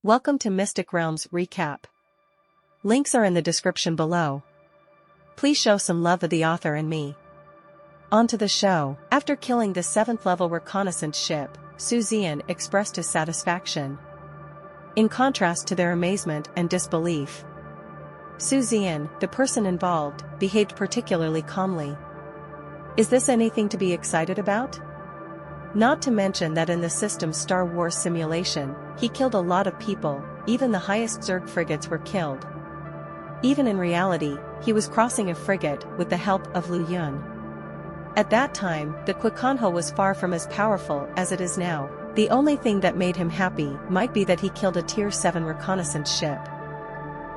Welcome to Mystic Realms Recap. Links are in the description below. Please show some love of the author and me. On to the show. After killing the 7th level reconnaissance ship, Zian expressed his satisfaction. In contrast to their amazement and disbelief, Zian, the person involved, behaved particularly calmly. Is this anything to be excited about? Not to mention that in the system's Star Wars simulation, he killed a lot of people, even the highest Zerg frigates were killed. Even in reality, he was crossing a frigate with the help of Lu Yun. At that time, the Quiconho was far from as powerful as it is now. The only thing that made him happy might be that he killed a Tier 7 reconnaissance ship.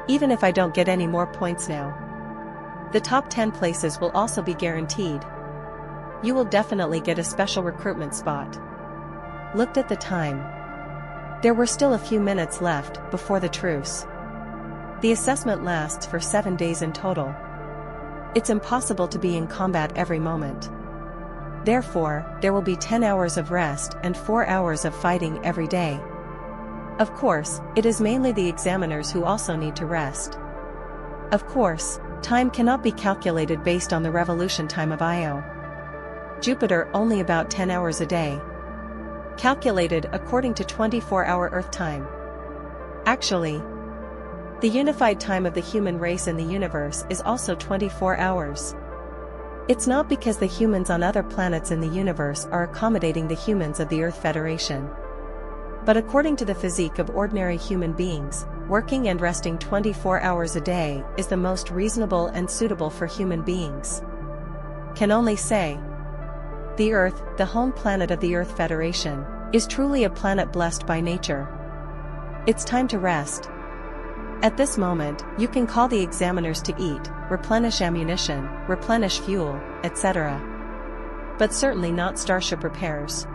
Even if I don't get any more points now, the top 10 places will also be guaranteed. You will definitely get a special recruitment spot. Looked at the time. There were still a few minutes left before the truce. The assessment lasts for 7 days in total. It's impossible to be in combat every moment. Therefore, there will be 10 hours of rest and 4 hours of fighting every day. Of course, it is mainly the examiners who also need to rest. Of course, time cannot be calculated based on the revolution time of Io. Jupiter only about 10 hours a day. Calculated according to 24-hour Earth time. Actually, the unified time of the human race in the universe is also 24 hours. It's not because the humans on other planets in the universe are accommodating the humans of the Earth Federation. But according to the physique of ordinary human beings, working and resting 24 hours a day is the most reasonable and suitable for human beings. Can only say, the Earth, the home planet of the Earth Federation, is truly a planet blessed by nature. It's time to rest. At this moment, you can call the examiners to eat, replenish ammunition, replenish fuel, etc. But certainly not starship repairs.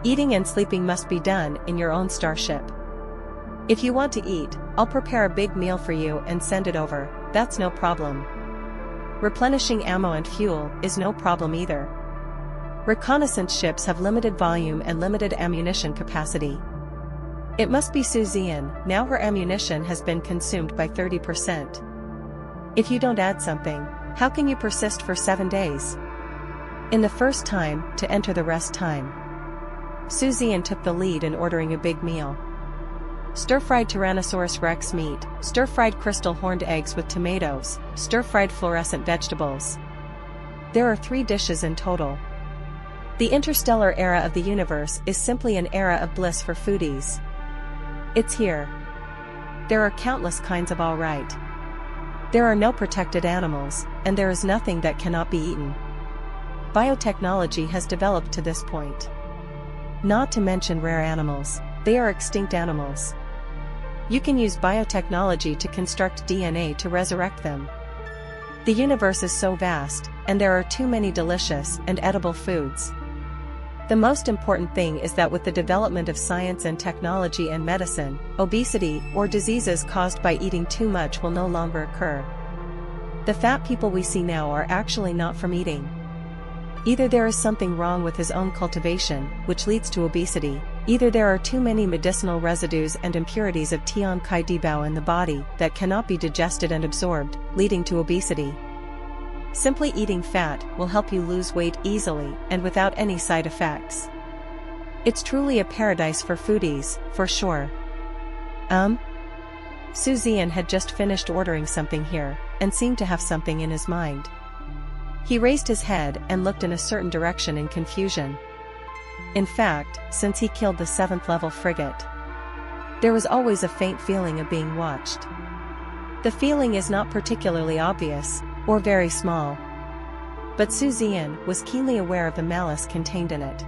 Eating and sleeping must be done in your own starship. If you want to eat, I'll prepare a big meal for you and send it over, that's no problem. Replenishing ammo and fuel is no problem either. Reconnaissance ships have limited volume and limited ammunition capacity. It must be Zian, now her ammunition has been consumed by 30%. If you don't add something, how can you persist for 7 days? In the first time, to enter the rest time, Zian took the lead in ordering a big meal. Stir-fried Tyrannosaurus Rex meat, stir-fried crystal horned eggs with tomatoes, stir-fried fluorescent vegetables. There are 3 dishes in total. The interstellar era of the universe is simply an era of bliss for foodies. It's here. There are countless kinds of all right. There are no protected animals, and there is nothing that cannot be eaten. Biotechnology has developed to this point. Not to mention rare animals, they are extinct animals. You can use biotechnology to construct DNA to resurrect them. The universe is so vast, and there are too many delicious and edible foods. The most important thing is that with the development of science and technology and medicine, obesity or diseases caused by eating too much will no longer occur. The fat people we see now are actually not from eating. Either there is something wrong with his own cultivation, which leads to obesity, either there are too many medicinal residues and impurities of Tian Kai Dibao in the body that cannot be digested and absorbed, leading to obesity. Simply eating fat will help you lose weight easily and without any side effects. It's truly a paradise for foodies, for sure. Zian had just finished ordering something here, and seemed to have something in his mind. He raised his head and looked in a certain direction in confusion. In fact, since he killed the 7th level frigate, there was always a faint feeling of being watched. The feeling is not particularly obvious, or very small. But Zian was keenly aware of the malice contained in it.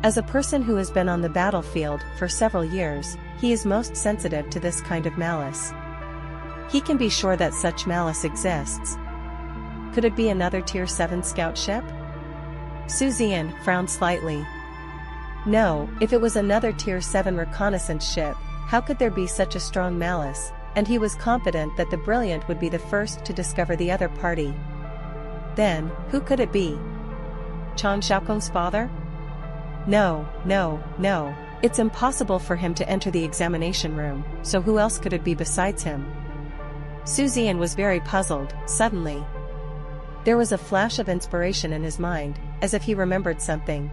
As a person who has been on the battlefield for several years, he is most sensitive to this kind of malice. He can be sure that such malice exists. Could it be another Tier 7 scout ship? Zian frowned slightly. No, if it was another Tier 7 reconnaissance ship, how could there be such a strong malice? And he was confident that the Brilliant would be the first to discover the other party. Then, who could it be? Chan Xiaokong's father? No. It's impossible for him to enter the examination room, so who else could it be besides him? Zian was very puzzled. Suddenly, there was a flash of inspiration in his mind, as if he remembered something.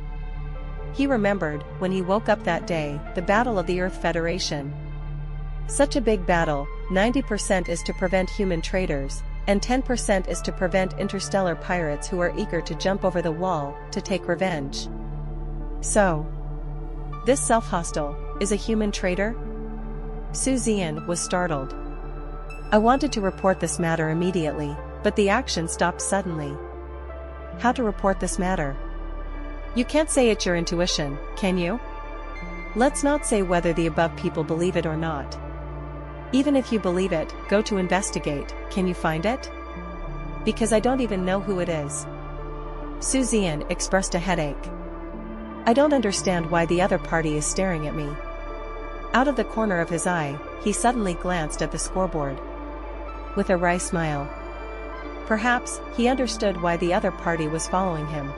He remembered, when he woke up that day, the Battle of the Earth Federation. Such a big battle, 90% is to prevent human traitors, and 10% is to prevent interstellar pirates who are eager to jump over the wall to take revenge. So, this self-hostile is a human traitor? Zian was startled. I wanted to report this matter immediately, but the action stopped suddenly. How to report this matter? You can't say it's your intuition, can you? Let's not say whether the above people believe it or not. Even if you believe it, go to investigate. Can you find it? Because I don't even know who it is. Zian expressed a headache. I don't understand why the other party is staring at me. Out of the corner of his eye, he suddenly glanced at the scoreboard. With a wry smile. Perhaps, he understood why the other party was following him.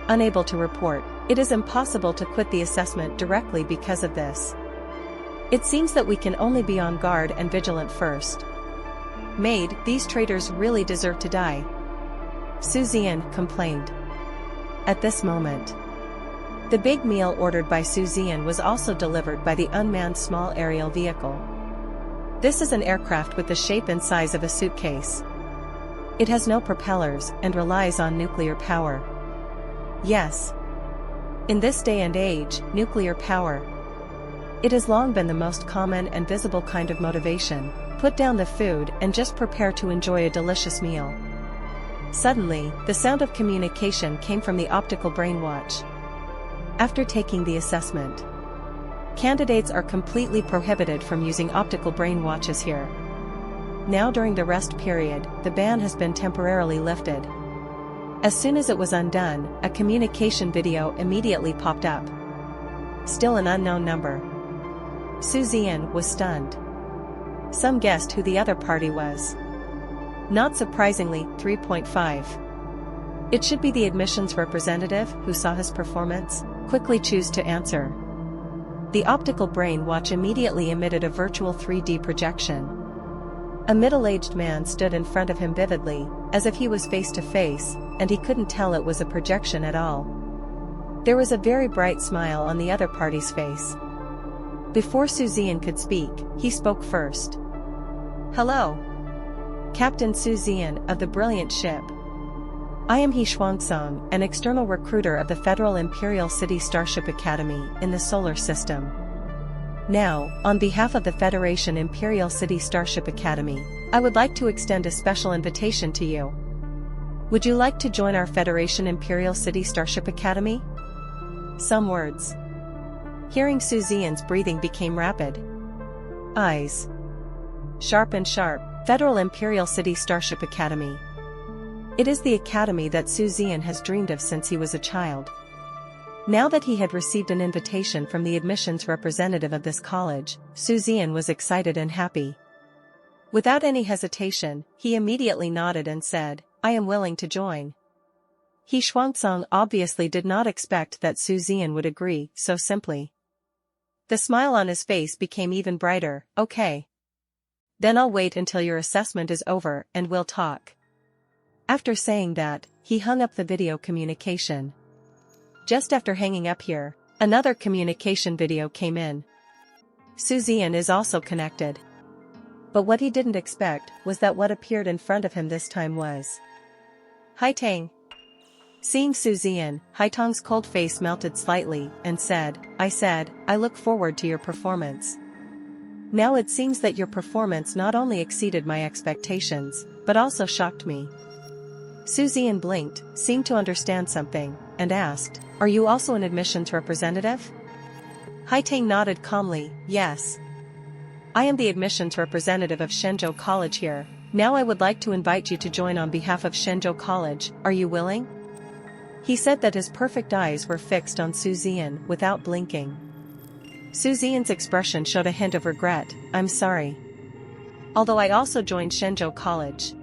Unable to report, it is impossible to quit the assessment directly because of this. It seems that we can only be on guard and vigilant first. Maid, these traitors really deserve to die. Zian complained. At this moment, the big meal ordered by Zian was also delivered by the unmanned small aerial vehicle. This is an aircraft with the shape and size of a suitcase. It has no propellers and relies on nuclear power. Yes. In this day and age, nuclear power. It has long been the most common and visible kind of motivation. Put down the food and just prepare to enjoy a delicious meal. Suddenly, the sound of communication came from the optical brain watch. After taking the assessment, candidates are completely prohibited from using optical brain watches here. Now during the rest period, the ban has been temporarily lifted. As soon as it was undone, a communication video immediately popped up. Still an unknown number. Zian was stunned. Some guessed who the other party was. Not surprisingly, 3.5. It should be the admissions representative who saw his performance. Quickly choose to answer. The optical brain watch immediately emitted a virtual 3D projection. A middle-aged man stood in front of him vividly, as if he was face to face, and he couldn't tell it was a projection at all. There was a very bright smile on the other party's face. Before Zian could speak, he spoke first. Hello. Captain Zian of the brilliant ship. I am He Shuangsong, an external recruiter of the Federal Imperial City Starship Academy in the solar system. Now, on behalf of the Federation Imperial City Starship Academy, I would like to extend a special invitation to you. Would you like to join our Federation Imperial City Starship Academy? Some words. Hearing Zian's breathing became rapid. Eyes. Sharp and sharp. Federal Imperial City Starship Academy. It is the academy that Zian has dreamed of since he was a child. Now that he had received an invitation from the admissions representative of this college, Zian was excited and happy. Without any hesitation, he immediately nodded and said, I am willing to join. He Shuangsong obviously did not expect that Zian would agree so simply. The smile on his face became even brighter. Okay. Then I'll wait until your assessment is over and we'll talk. After saying that, he hung up the video communication. Just after hanging up here, another communication video came in. Zian is also connected. But what he didn't expect was that what appeared in front of him this time was Haitang. Seeing Zian, Haitang's cold face melted slightly and said, I look forward to your performance. Now it seems that your performance not only exceeded my expectations, but also shocked me. Zian blinked, seemed to understand something, and asked, Are you also an admissions representative? Haitang nodded calmly, Yes. I am the admissions representative of Shenzhou College here. Now I would like to invite you to join on behalf of Shenzhou College. Are you willing? He said that his perfect eyes were fixed on Zian without blinking. Zian's expression showed a hint of regret. I'm sorry. Although I also joined Shenzhou College.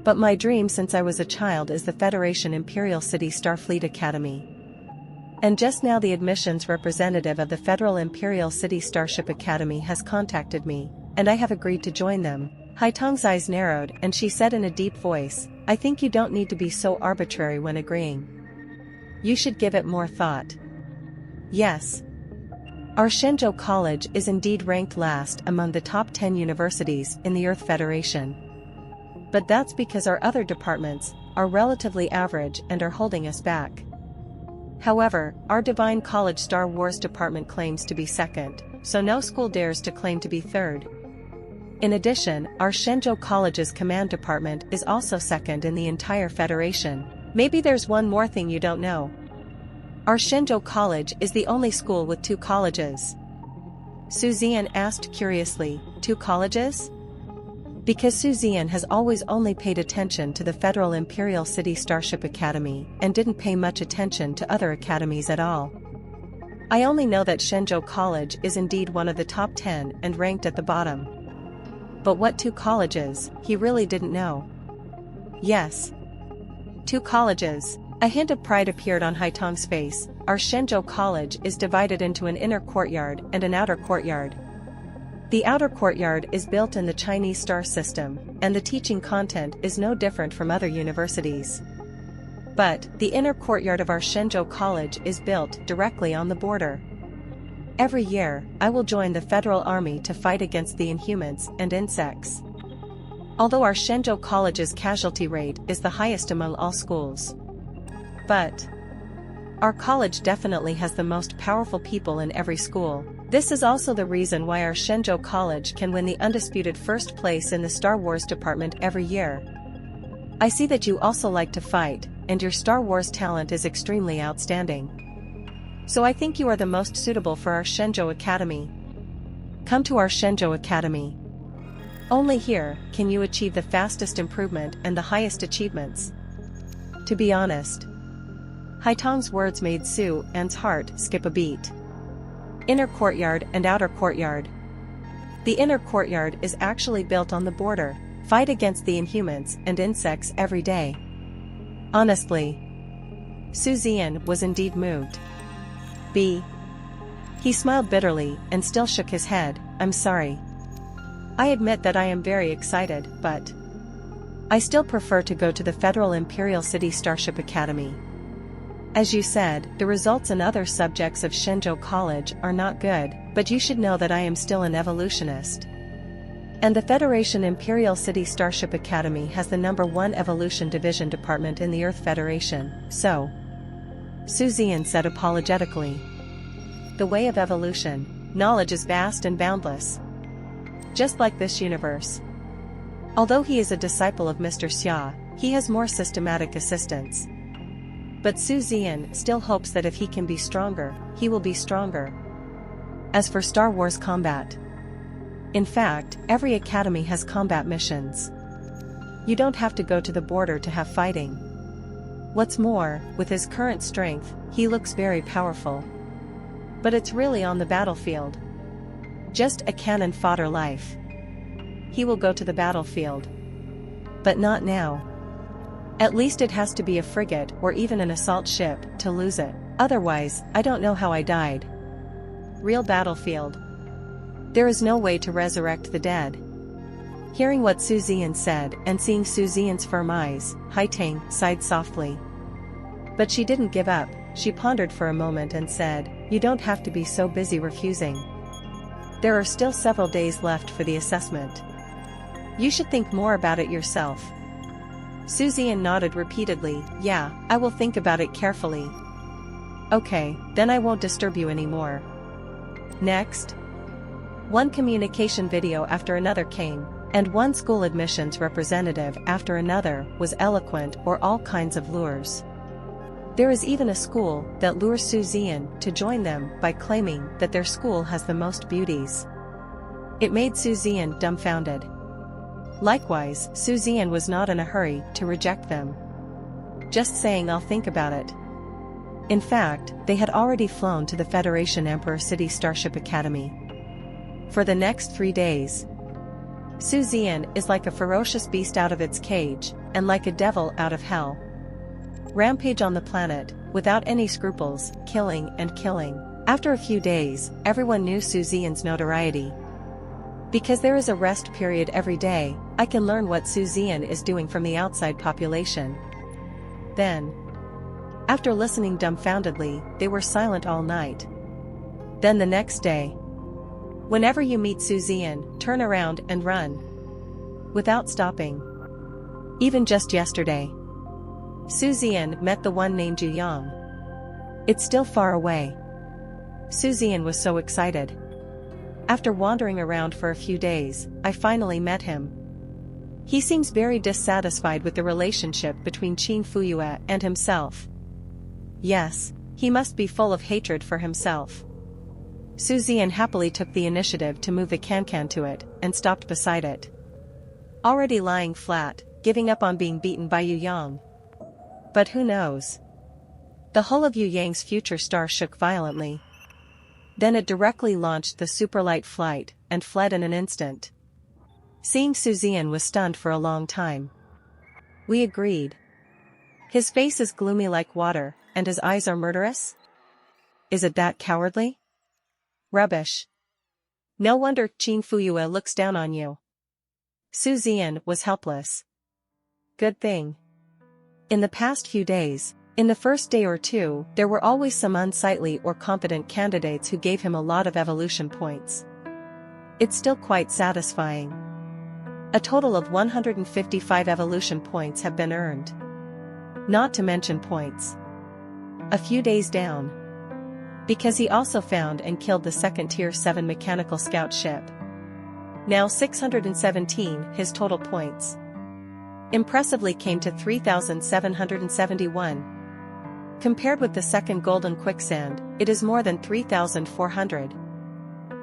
But my dream since I was a child is the Federation Imperial City Starfleet Academy. And just now the admissions representative of the Federal Imperial City Starship Academy has contacted me, and I have agreed to join them. Haitong's eyes narrowed and she said in a deep voice, I think you don't need to be so arbitrary when agreeing. You should give it more thought. Yes. Our Shenzhou College is indeed ranked last among the top 10 universities in the Earth Federation. But that's because our other departments are relatively average and are holding us back. However, our Divine College Star Wars department claims to be second, so no school dares to claim to be third. In addition, our Shenzhou College's command department is also second in the entire federation. Maybe there's one more thing you don't know. Our Shenzhou College is the only school with 2 colleges. Zian asked curiously, 2 colleges? Because Zian has always only paid attention to the Federal Imperial City Starship Academy and didn't pay much attention to other academies at all. I only know that Shenzhou College is indeed one of the top 10 and ranked at the bottom. But what 2 colleges, he really didn't know. Yes. 2 colleges. A hint of pride appeared on Haitong's face. Our Shenzhou College is divided into an inner courtyard and an outer courtyard. The outer courtyard is built in the Chinese star system, and the teaching content is no different from other universities. But the inner courtyard of our Shenzhou College is built directly on the border. Every year, I will join the Federal Army to fight against the Inhumans and insects. Although our Shenzhou College's casualty rate is the highest among all schools. But our college definitely has the most powerful people in every school. This is also the reason why our Shenzhou College can win the undisputed first place in the Star Wars department every year. I see that you also like to fight, and your Star Wars talent is extremely outstanding. So I think you are the most suitable for our Shenzhou Academy. Come to our Shenzhou Academy. Only here can you achieve the fastest improvement and the highest achievements. To be honest, Haitong's words made Zian's heart skip a beat. Inner courtyard and outer courtyard. The inner courtyard is actually built on the border. Fight against the Inhumans and insects every day. Honestly, Zian was indeed moved. He smiled bitterly and still shook his head. I'm sorry. I admit that I am very excited, but I still prefer to go to the Federal Imperial City Starship Academy. As you said, the results in other subjects of Shenzhou College are not good, but you should know that I am still an evolutionist. And the Federation Imperial City Starship Academy has the #1 Evolution Division department in the Earth Federation, so Zian said apologetically. The way of evolution, knowledge is vast and boundless. Just like this universe. Although he is a disciple of Mr. Xia, he has more systematic assistance. But Zian still hopes that if he can be stronger, he will be stronger. As for Star Wars combat, in fact, every academy has combat missions. You don't have to go to the border to have fighting. What's more, with his current strength, he looks very powerful. But it's really on the battlefield. Just a cannon fodder life. He will go to the battlefield. But not now. At least it has to be a frigate or even an assault ship to lose it. Otherwise, I don't know how I died. Real battlefield. There is no way to resurrect the dead. Hearing what Zian said and seeing Zian's firm eyes, Haitong sighed softly. But she didn't give up. She pondered for a moment and said, "You don't have to be so busy refusing. There are still several days left for the assessment. You should think more about it yourself." Zian nodded repeatedly. "Yeah, I will think about it carefully." "Okay, then I won't disturb you anymore." Next. One communication video after another came, and one school admissions representative after another was eloquent or all kinds of lures. There is even a school that lures Zian to join them by claiming that their school has the most beauties. It made Zian dumbfounded. Likewise, Zian was not in a hurry to reject them. Just saying "I'll think about it." In fact, they had already flown to the Federation Emperor City Starship Academy. For the next 3 days, Zian is like a ferocious beast out of its cage, and like a devil out of hell. Rampage on the planet, without any scruples, killing and killing. After a few days, everyone knew Zian's notoriety. Because there is a rest period every day, I can learn what Zian is doing from the outside population. Then, after listening dumbfoundedly, they were silent all night. Then the next day, whenever you meet Zian, turn around and run. Without stopping. Even just yesterday, Zian met the one named Yang. It's still far away. Zian was so excited. After wandering around for a few days, I finally met him. He seems very dissatisfied with the relationship between Qin Fuyue and himself. Yes, he must be full of hatred for himself. Zian happily took the initiative to move the can to it, and stopped beside it. Already lying flat, giving up on being beaten by Yu Yang. But who knows? The hull of Yu Yang's future star shook violently. Then it directly launched the superlight flight, and fled in an instant. Seeing Zian was stunned for a long time. We agreed. His face is gloomy like water, and his eyes are murderous? Is it that cowardly? Rubbish. No wonder Qin Fuyue looks down on you. Zian was helpless. Good thing. In the past few days, in the first day or two, there were always some unsightly or competent candidates who gave him a lot of evolution points. It's still quite satisfying. A total of 155 evolution points have been earned. Not to mention points. A few days down. Because he also found and killed the second Tier 7 mechanical scout ship. Now 617, his total points impressively came to 3,771. Compared with the second golden quicksand, it is more than 3,400.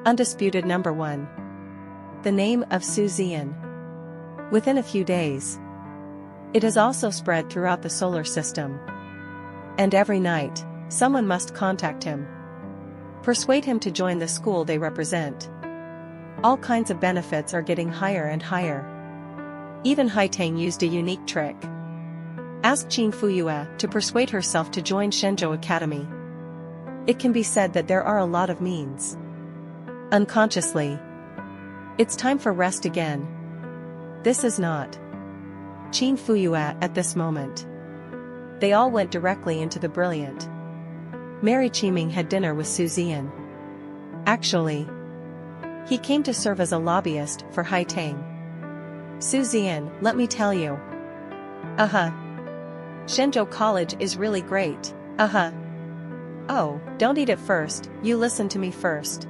Undisputed number 1. The name of Zian. Within a few days, it has also spread throughout the solar system. And every night, someone must contact him. Persuade him to join the school they represent. All kinds of benefits are getting higher and higher. Even Haitang used a unique trick. Ask Qin Fuyue to persuade herself to join Shenzhou Academy. It can be said that there are a lot of means. Unconsciously. It's time for rest again. This is not Qin Fuyue at this moment. They all went directly into the brilliant. Mary Qiming had dinner with Zian. Actually, he came to serve as a lobbyist for Haitang. Zian, let me tell you. Shenzhou College is really great. Oh, don't eat it first, you listen to me first.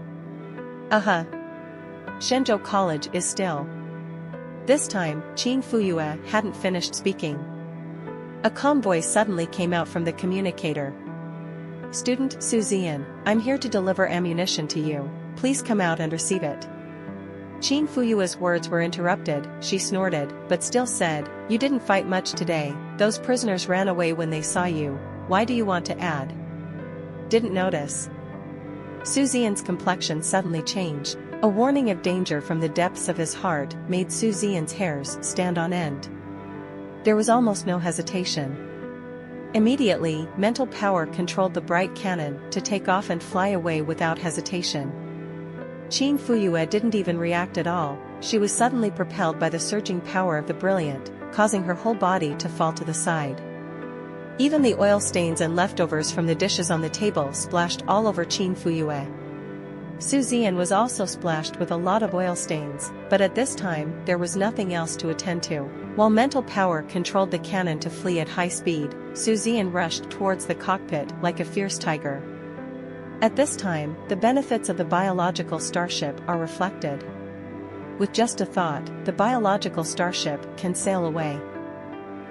Shenzhou College is still. This time, Qin Fuyue hadn't finished speaking. A calm voice suddenly came out from the communicator. Student Zian, I'm here to deliver ammunition to you, please come out and receive it. Qin Fuyue's words were interrupted, she snorted, but still said, you didn't fight much today, those prisoners ran away when they saw you, why do you want to add? Didn't notice. Zian's complexion suddenly changed. A warning of danger from the depths of his heart made Zian's hairs stand on end. There was almost no hesitation. Immediately, mental power controlled the bright cannon to take off and fly away without hesitation. Qin Fuyue didn't even react at all, she was suddenly propelled by the surging power of the brilliant, causing her whole body to fall to the side. Even the oil stains and leftovers from the dishes on the table splashed all over Qin Fuyue. Zian was also splashed with a lot of oil stains, but at this time there was nothing else to attend to. While mental power controlled the cannon to flee at high speed, Zian rushed towards the cockpit like a fierce tiger. At this time, the benefits of the biological starship are reflected. With just a thought, the biological starship can sail away.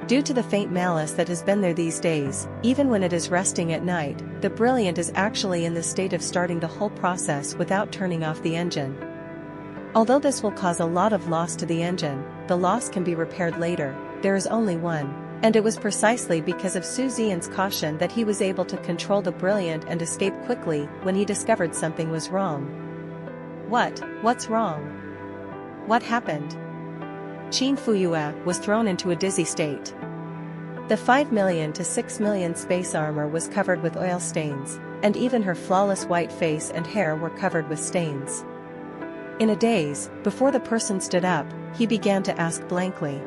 Due to the faint malice that has been there these days, even when it is resting at night, the brilliant is actually in the state of starting the whole process without turning off the engine. Although this will cause a lot of loss to the engine, the loss can be repaired later, there is only one. And it was precisely because of Zian's caution that he was able to control the brilliant and escape quickly when he discovered something was wrong. What's wrong? What happened? Qin Fuyue was thrown into a dizzy state. The 5 million to 6 million space armor was covered with oil stains, and even her flawless white face and hair were covered with stains. In a daze, before the person stood up, he began to ask blankly.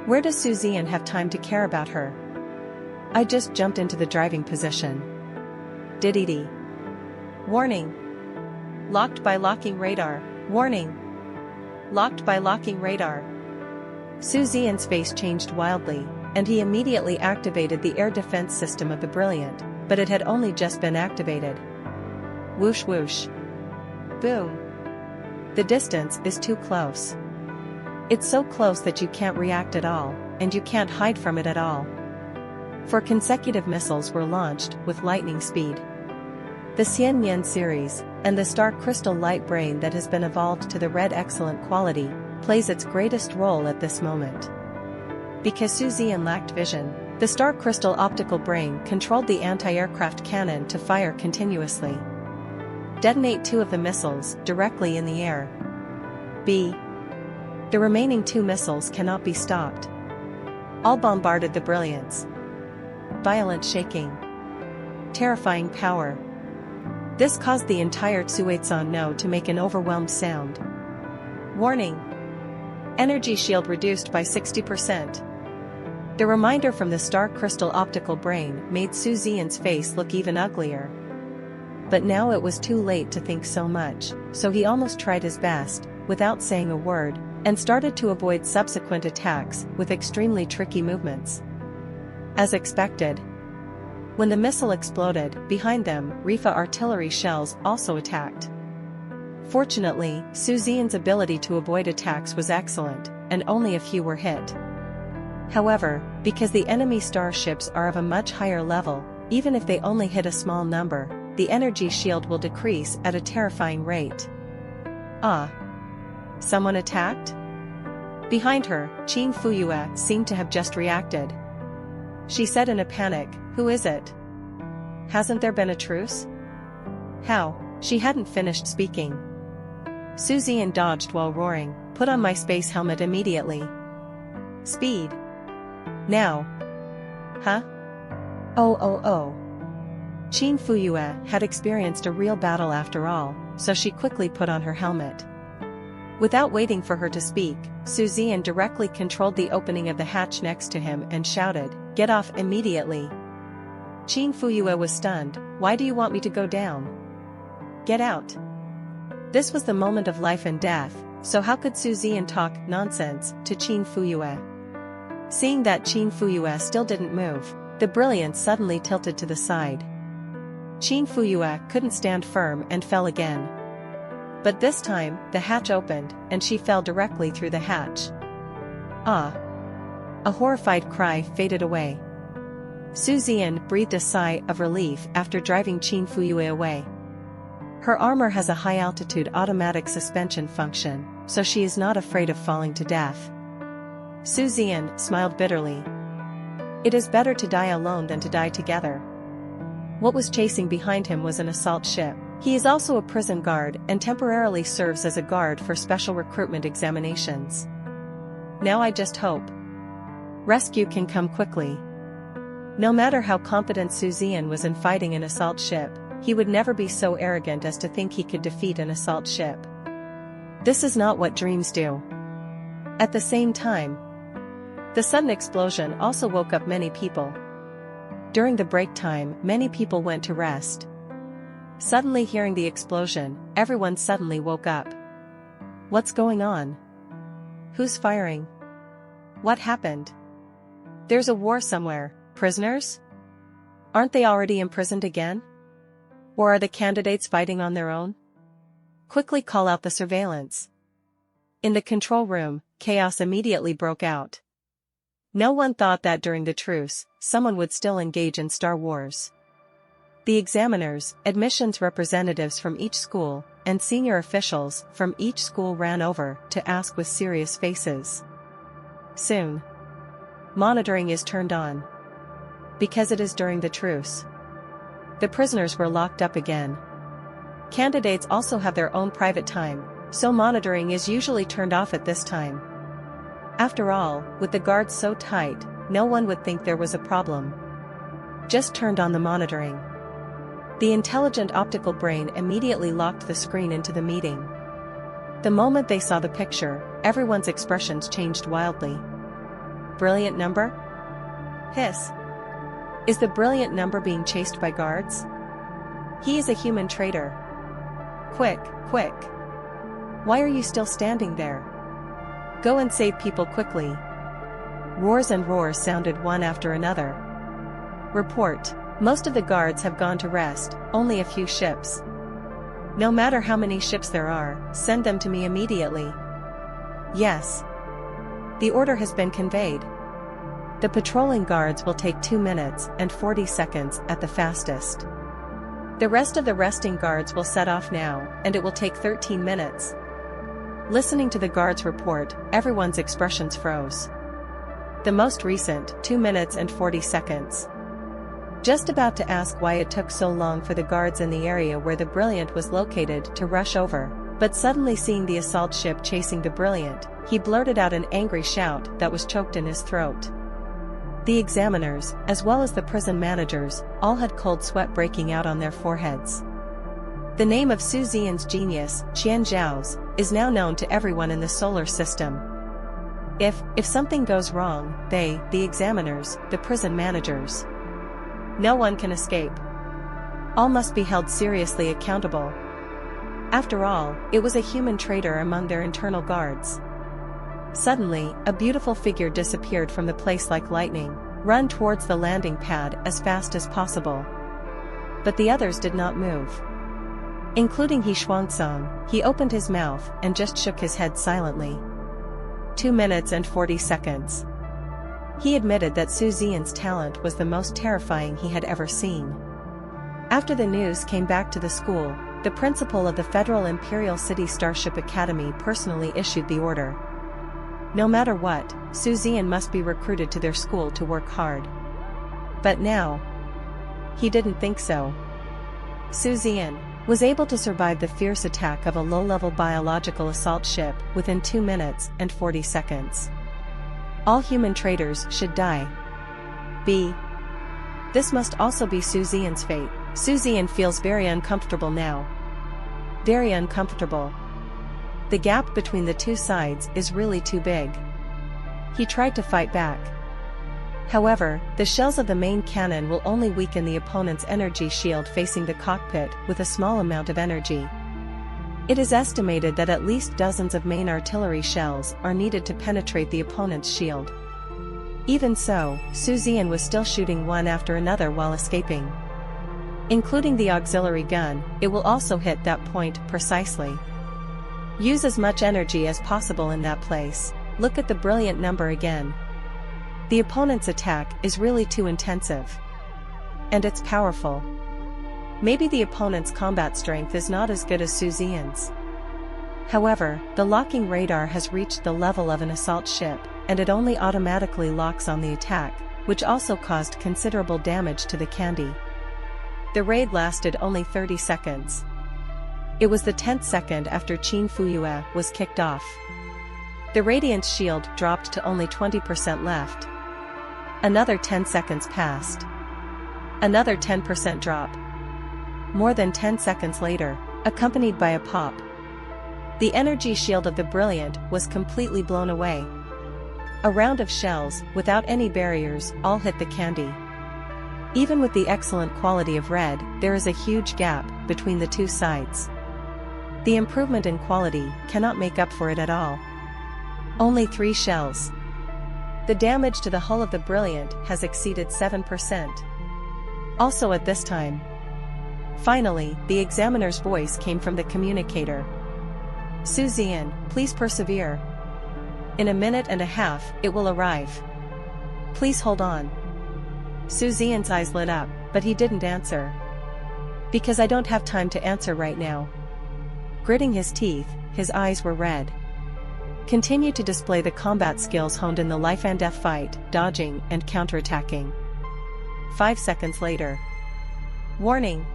Where does Zian have time to care about her? I just jumped into the driving position. Diddy. Warning. Locked by locking radar. Warning. Locked by locking radar. Zian's face changed wildly, and he immediately activated the air defense system of the Brilliant, but it had only just been activated. Whoosh whoosh. Boom. The distance is too close. It's so close that you can't react at all, and you can't hide from it at all. 4 consecutive missiles were launched with lightning speed. The Zian series, and the star crystal light brain that has been evolved to the red excellent quality, plays its greatest role at this moment. Because Zian lacked vision, the star crystal optical brain controlled the anti-aircraft cannon to fire continuously. Detonate 2 of the missiles directly in the air. B. The remaining 2 missiles cannot be stopped. All bombarded the Brilliance. Violent shaking. Terrifying power. This caused the entire Tsuetsan node to make an overwhelmed sound. Warning. Energy shield reduced by 60%. The reminder from the star crystal optical brain made Zian's face look even uglier. But now it was too late to think so much, so he almost tried his best, without saying a word, and started to avoid subsequent attacks with extremely tricky movements. As expected. When the missile exploded, behind them, Rifa artillery shells also attacked. Fortunately, Zian's ability to avoid attacks was excellent, and only a few were hit. However, because the enemy starships are of a much higher level, even if they only hit a small number, the energy shield will decrease at a terrifying rate. Ah! Someone attacked? Behind her, Qin Fuyue seemed to have just reacted. She said in a panic, "Who is it? Hasn't there been a truce?" How? She hadn't finished speaking. Zian dodged while roaring, "Put on my space helmet immediately. Speed. Now." Huh? Oh. Qin Fuyue had experienced a real battle after all, so she quickly put on her helmet. Without waiting for her to speak, Zian directly controlled the opening of the hatch next to him and shouted, "Get off immediately." Qin Fuyue was stunned. "Why do you want me to go down? Get out." This was the moment of life and death, so how could Zian talk nonsense to Qin Fuyue? Seeing that Qin Fuyue still didn't move, the Brilliance suddenly tilted to the side. Qin Fuyue couldn't stand firm and fell again. But this time, the hatch opened, and she fell directly through the hatch. Ah! A horrified cry faded away. Zian breathed a sigh of relief after driving Qin Fuyue away. Her armor has a high-altitude automatic suspension function, so she is not afraid of falling to death. Zian smiled bitterly. It is better to die alone than to die together. What was chasing behind him was an assault ship. He is also a prison guard and temporarily serves as a guard for special recruitment examinations. Now I just hope rescue can come quickly. No matter how competent Zian was in fighting an assault ship, he would never be so arrogant as to think he could defeat an assault ship. This is not what dreams do. At the same time, the sudden explosion also woke up many people. During the break time, many people went to rest. Suddenly hearing the explosion, everyone suddenly woke up. What's going on? Who's firing? What happened? There's a war somewhere. Prisoners? Aren't they already imprisoned again? Or are the candidates fighting on their own? Quickly call out the surveillance. In the control room, chaos immediately broke out. No one thought that during the truce, someone would still engage in Star Wars. The examiners, admissions representatives from each school, and senior officials from each school ran over to ask with serious faces. Soon. Monitoring is turned on. Because it is during the truce. The prisoners were locked up again. Candidates also have their own private time, so monitoring is usually turned off at this time. After all, with the guards so tight, no one would think there was a problem. Just turned on the monitoring. The intelligent optical brain immediately locked the screen into the meeting. The moment they saw the picture, everyone's expressions changed wildly. Brilliant number? Hiss. Is the brilliant number being chased by guards? He is a human traitor. Quick, quick. Why are you still standing there? Go and save people quickly. Roars and roars sounded one after another. Report. Most of the guards have gone to rest, only a few ships. No matter how many ships there are, send them to me immediately. Yes. The order has been conveyed. The patrolling guards will take 2 minutes and 40 seconds at the fastest. The rest of the resting guards will set off now, and it will take 13 minutes. Listening to the guards' report, everyone's expressions froze. The most recent, 2 minutes and 40 seconds. Just about to ask why it took so long for the guards in the area where the Brilliant was located to rush over, but suddenly seeing the assault ship chasing the Brilliant, he blurted out an angry shout that was choked in his throat. The examiners, as well as the prison managers, all had cold sweat breaking out on their foreheads. The name of Su Zian's genius, Qian Zhao's, is now known to everyone in the solar system. If something goes wrong, the examiners, the prison managers, no one can escape. All must be held seriously accountable. After all, it was a human traitor among their internal guards. Suddenly, a beautiful figure disappeared from the place like lightning, run towards the landing pad as fast as possible. But the others did not move. Including He Shuangsong, he opened his mouth and just shook his head silently. 2 minutes and 40 seconds. He admitted that Su Zian's talent was the most terrifying he had ever seen. After the news came back to the school, the principal of the Federal Imperial City Starship Academy personally issued the order. No matter what, Su Zian must be recruited to their school to work hard. But now, he didn't think so. Su Zian was able to survive the fierce attack of a low-level biological assault ship within 2 minutes and 40 seconds. All human traitors should die. This must also be Su Zian's fate. Su Zian feels very uncomfortable now. Very uncomfortable. The gap between the two sides is really too big. He tried to fight back. However, the shells of the main cannon will only weaken the opponent's energy shield facing the cockpit with a small amount of energy. It is estimated that at least dozens of main artillery shells are needed to penetrate the opponent's shield. Even so, Su Zian was still shooting one after another while escaping. Including the auxiliary gun, it will also hit that point precisely. Use as much energy as possible in that place. Look at the brilliant number again. The opponent's attack is really too intensive. And it's powerful. Maybe the opponent's combat strength is not as good as Su Zian's. However, the locking radar has reached the level of an assault ship, and it only automatically locks on the attack, which also caused considerable damage to the candy. The raid lasted only 30 seconds. It was the 10th second after Qin Fuyue was kicked off. The Radiant's shield dropped to only 20% left. Another 10 seconds passed. Another 10% drop. More than 10 seconds later, accompanied by a pop, the energy shield of the Brilliant was completely blown away. A round of shells, without any barriers, all hit the candy. Even with the excellent quality of red, there is a huge gap between the two sides. The improvement in quality cannot make up for it at all. Only 3 shells. The damage to the hull of the Brilliant has exceeded 7%. Also at this time. Finally, the examiner's voice came from the communicator. Su Zian, please persevere. In a minute and a half, it will arrive. Please hold on. Su Zian's eyes lit up, but he didn't answer. Because I don't have time to answer right now. Gritting his teeth, his eyes were red. Continue to display the combat skills honed in the life and death fight, dodging and counterattacking. 5 seconds later. Warning.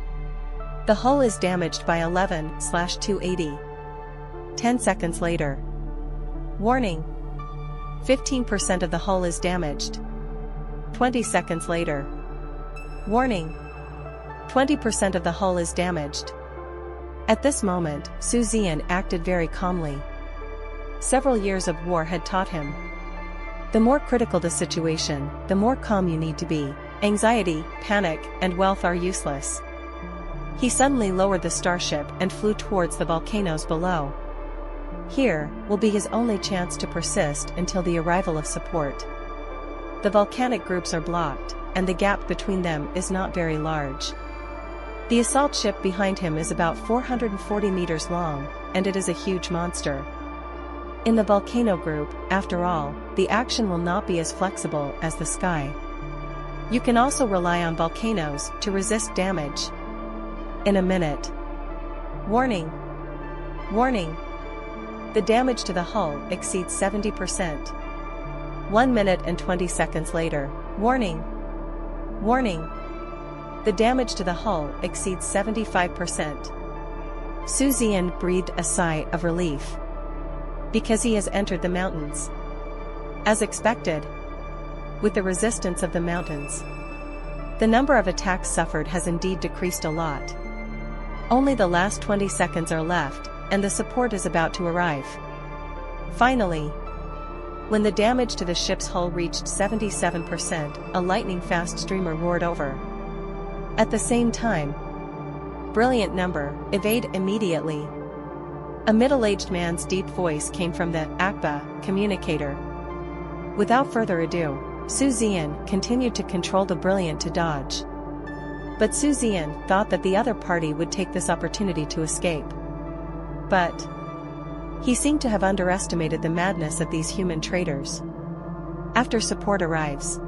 The hull is damaged by 11/280. 10 seconds later. Warning. 15% of the hull is damaged. 20 seconds later. Warning. 20% of the hull is damaged. At this moment, Zian acted very calmly. Several years of war had taught him. The more critical the situation, the more calm you need to be. Anxiety, panic, and wealth are useless. He suddenly lowered the starship and flew towards the volcanoes below. Here will be his only chance to persist until the arrival of support. The volcanic groups are blocked, and the gap between them is not very large. The assault ship behind him is about 440 meters long, and it is a huge monster. In the volcano group, after all, the action will not be as flexible as the sky. You can also rely on volcanoes to resist damage. In a minute. Warning. Warning. The damage to the hull exceeds 70%. 1 minute and 20 seconds later. Warning. Warning. The damage to the hull exceeds 75%. Zian breathed a sigh of relief. Because he has entered the mountains. As expected. With the resistance of the mountains, the number of attacks suffered has indeed decreased a lot. Only the last 20 seconds are left, and the support is about to arrive. Finally, when the damage to the ship's hull reached 77%, a lightning-fast streamer roared over. At the same time, brilliant number, evade immediately. A middle-aged man's deep voice came from the Akba communicator. Without further ado, Zian continued to control the brilliant to dodge. But Zian thought that the other party would take this opportunity to escape. But he seemed to have underestimated the madness of these human traitors. After support arrives,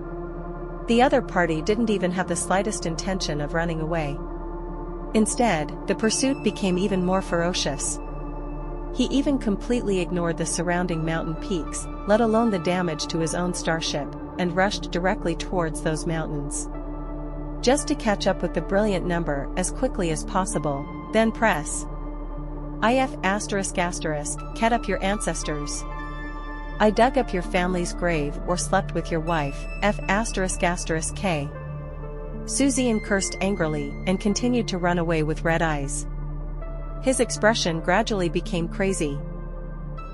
the other party didn't even have the slightest intention of running away. Instead, the pursuit became even more ferocious. He even completely ignored the surrounding mountain peaks, let alone the damage to his own starship, and rushed directly towards those mountains. Just to catch up with the brilliant number as quickly as possible, then press IF ***, cat up your ancestors. I dug up your family's grave or slept with your wife, F ***, K. Zian cursed angrily and continued to run away with red eyes. His expression gradually became crazy.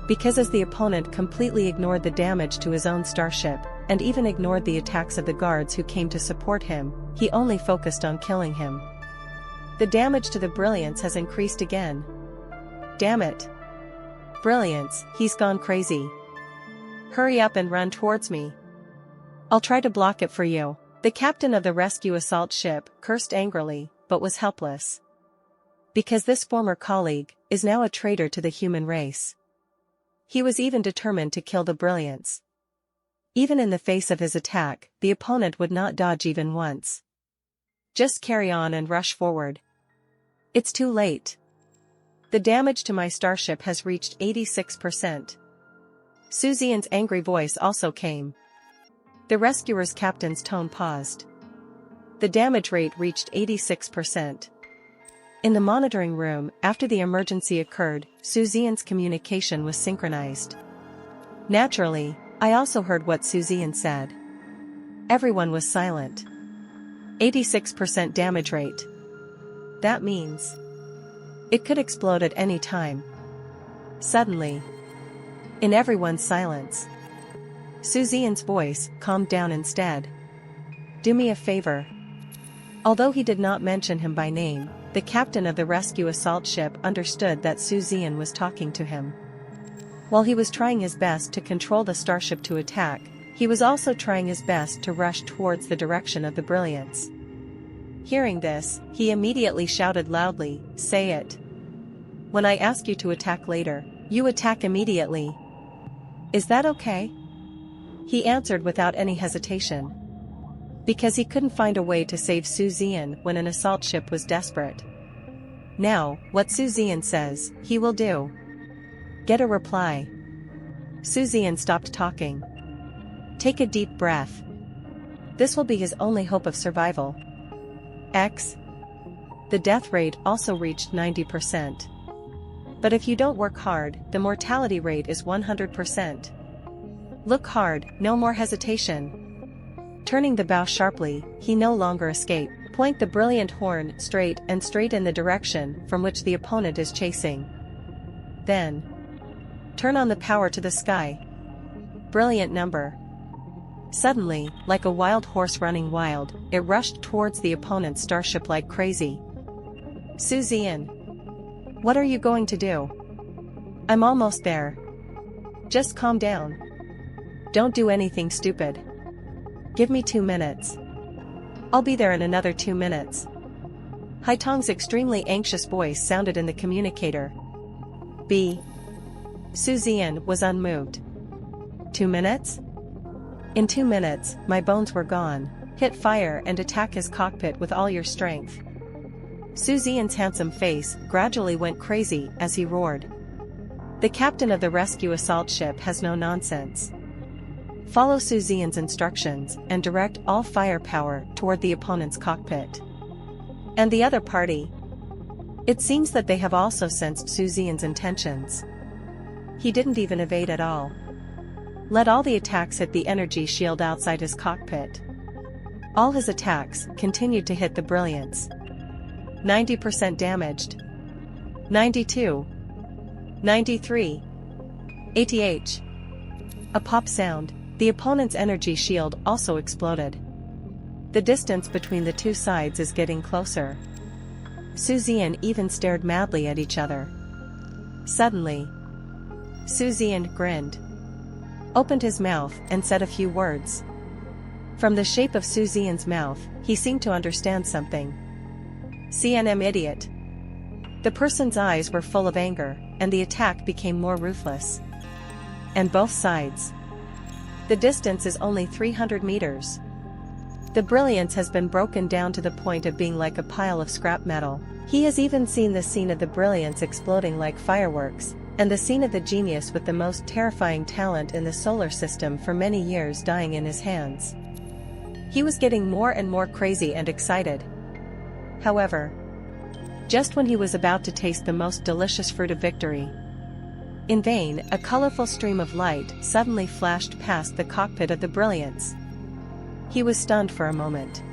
Because as the opponent completely ignored the damage to his own starship, and even ignored the attacks of the guards who came to support him, he only focused on killing him. The damage to the Brilliance has increased again. Damn it. Brilliance, he's gone crazy. Hurry up and run towards me. I'll try to block it for you. The captain of the rescue assault ship cursed angrily, but was helpless. Because this former colleague is now a traitor to the human race. He was even determined to kill the Brilliance. Even in the face of his attack, the opponent would not dodge even once. Just carry on and rush forward. It's too late. The damage to my starship has reached 86%. Zian's angry voice also came. The rescuer's captain's tone paused. The damage rate reached 86%. In the monitoring room, after the emergency occurred, Zian's communication was synchronized. Naturally, I also heard what Zian said. Everyone was silent. 86% damage rate. That means it could explode at any time. Suddenly, in everyone's silence, Zian's voice calmed down instead. Do me a favor. Although he did not mention him by name, the captain of the rescue assault ship understood that Zian was talking to him. While he was trying his best to control the starship to attack, he was also trying his best to rush towards the direction of the Brilliance. Hearing this, he immediately shouted loudly, "Say it. When I ask you to attack later, you attack immediately. Is that okay?" He answered without any hesitation. Because he couldn't find a way to save Zian when an assault ship was desperate. Now, what Zian says, he will do. Get a reply. Zian stopped talking. Take a deep breath. This will be his only hope of survival. X. The death rate also reached 90%. But if you don't work hard, the mortality rate is 100%. Look hard, no more hesitation. Turning the bow sharply, he no longer escaped. Point the brilliant horn straight in the direction from which the opponent is chasing. Then, turn on the power to the sky. Brilliant number. Suddenly, like a wild horse running wild, it rushed towards the opponent's starship like crazy. Zian. What are you going to do? I'm almost there. Just calm down. Don't do anything stupid. Give me 2 minutes. I'll be there in another 2 minutes. Haitong's extremely anxious voice sounded in the communicator. Zian was unmoved. 2 minutes? In 2 minutes, my bones were gone. Hit fire and attack his cockpit with all your strength. Zian's handsome face gradually went crazy as he roared. The captain of the rescue assault ship has no nonsense. Follow Zian's instructions and direct all firepower toward the opponent's cockpit. And the other party? It seems that they have also sensed Zian's intentions. He didn't even evade at all. Let all the attacks hit the energy shield outside his cockpit. All his attacks continued to hit the brilliance. 90% damaged. 92. 93. 80. A pop sound. The opponent's energy shield also exploded. The distance between the two sides is getting closer. Zian even stared madly at each other. Suddenly, Zian grinned, opened his mouth and said a few words. From the shape of Zian's mouth, he seemed to understand something. CNM idiot. The person's eyes were full of anger, and the attack became more ruthless. And both sides. The distance is only 300 meters. The brilliance has been broken down to the point of being like a pile of scrap metal. He has even seen the scene of the brilliance exploding like fireworks, and the scene of the genius with the most terrifying talent in the solar system for many years dying in his hands. He was getting more and more crazy and excited. However, just when he was about to taste the most delicious fruit of victory, in vain, a colorful stream of light suddenly flashed past the cockpit of the brilliance. He was stunned for a moment.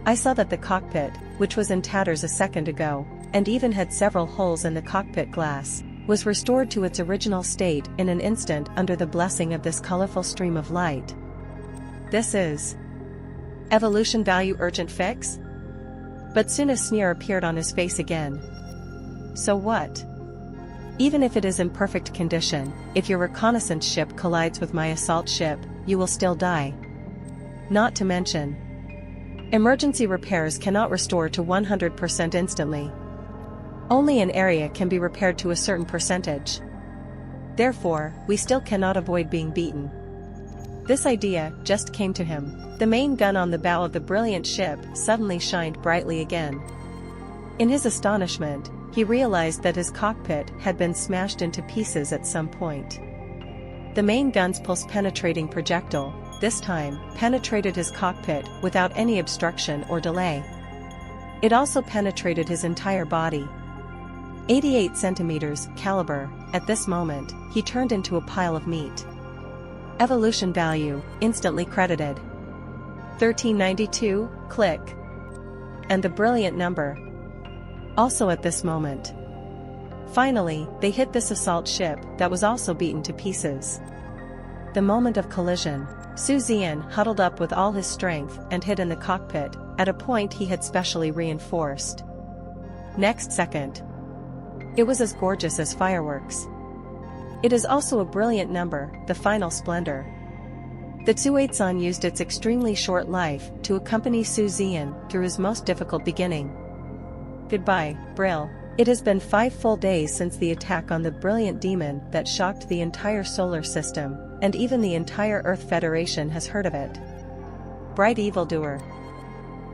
I saw that the cockpit, which was in tatters a second ago, and even had several holes in the cockpit glass, was restored to its original state in an instant under the blessing of this colorful stream of light. This is evolution value urgent fix? But soon a sneer appeared on his face again. So what? Even if it is in perfect condition, if your reconnaissance ship collides with my assault ship, you will still die. Not to mention, emergency repairs cannot restore to 100% instantly. Only an area can be repaired to a certain percentage. Therefore, we still cannot avoid being beaten. This idea just came to him. The main gun on the bow of the brilliant ship suddenly shined brightly again. In his astonishment, he realized that his cockpit had been smashed into pieces at some point. The main gun's pulse-penetrating projectile, this time, penetrated his cockpit without any obstruction or delay. It also penetrated his entire body. 88 centimeters caliber. At this moment, he turned into a pile of meat. Evolution value, instantly credited. 1392, click. And the brilliant number. Also at this moment. Finally, they hit this assault ship that was also beaten to pieces. The moment of collision, Zian huddled up with all his strength and hid in the cockpit, at a point he had specially reinforced. Next second, it was as gorgeous as fireworks. It is also a brilliant number, the final splendor. The Tsuetsan used its extremely short life to accompany Zian through his most difficult beginning. Goodbye, Brill. It has been 5 full days since the attack on the brilliant demon that shocked the entire solar system, and even the entire Earth Federation has heard of it. Bright evildoer.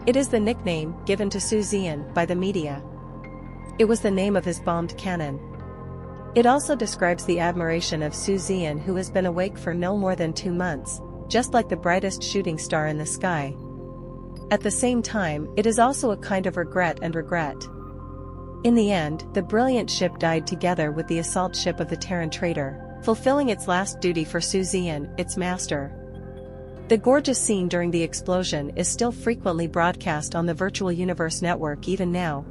It is the nickname given to Zian by the media. It was the name of his bombed cannon. It also describes the admiration of Zian, who has been awake for no more than 2 months, just like the brightest shooting star in the sky. At the same time, it is also a kind of regret. In the end, the brilliant ship died together with the assault ship of the Terran traitor, fulfilling its last duty for Zian, its master. The gorgeous scene during the explosion is still frequently broadcast on the virtual universe network even now.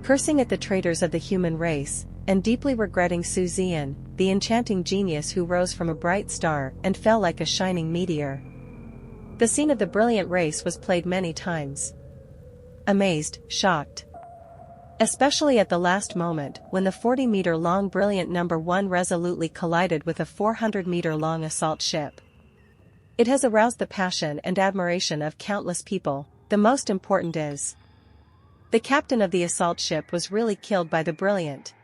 Cursing at the traitors of the human race, and deeply regretting Zian, the enchanting genius who rose from a bright star and fell like a shining meteor. The scene of the brilliant race was played many times. Amazed, shocked. Especially at the last moment when the 40-meter-long brilliant number 1 resolutely collided with a 400-meter-long assault ship. It has aroused the passion and admiration of countless people. The most important is, the captain of the assault ship was really killed by the brilliant.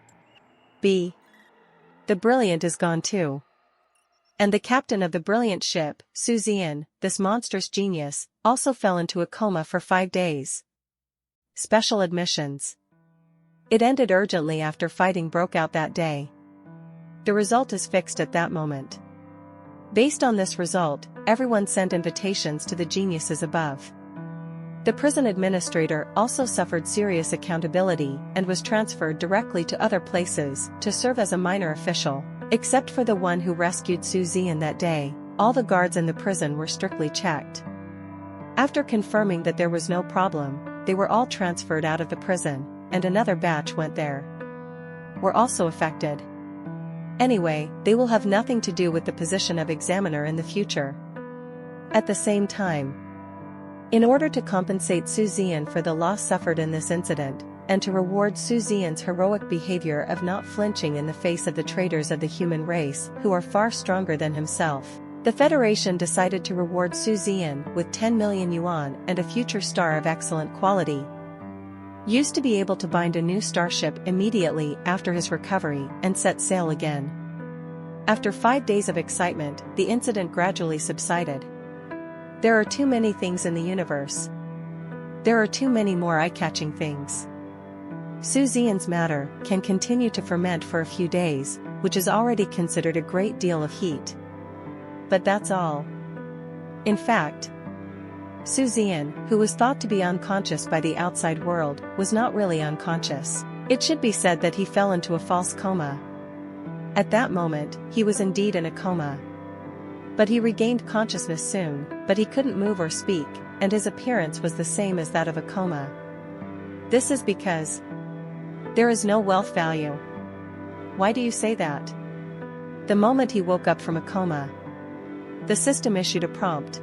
B. The brilliant is gone too. And the captain of the brilliant ship, Zian, this monstrous genius, also fell into a coma for 5 days. Special admissions. It ended urgently after fighting broke out that day. The result is fixed at that moment. Based on this result, everyone sent invitations to the geniuses above. The prison administrator also suffered serious accountability and was transferred directly to other places to serve as a minor official. Except for the one who rescued Zian that day, all the guards in the prison were strictly checked. After confirming that there was no problem, they were all transferred out of the prison, and another batch went there. Were also affected. Anyway, they will have nothing to do with the position of examiner in the future. At the same time, in order to compensate Zian for the loss suffered in this incident, and to reward Zian's heroic behavior of not flinching in the face of the traitors of the human race who are far stronger than himself, the Federation decided to reward Zian with 10 million yuan and a future star of excellent quality. Used to be able to bind a new starship immediately after his recovery and set sail again. After 5 days of excitement, the incident gradually subsided. There are too many things in the universe. There are too many more eye-catching things. Zian's matter can continue to ferment for a few days, which is already considered a great deal of heat. But that's all. In fact, Zian, who was thought to be unconscious by the outside world, was not really unconscious. It should be said that he fell into a false coma. At that moment, he was indeed in a coma. But he regained consciousness soon, but he couldn't move or speak, and his appearance was the same as that of a coma. This is because there is no wealth value. Why do you say that? The moment he woke up from a coma, the system issued a prompt.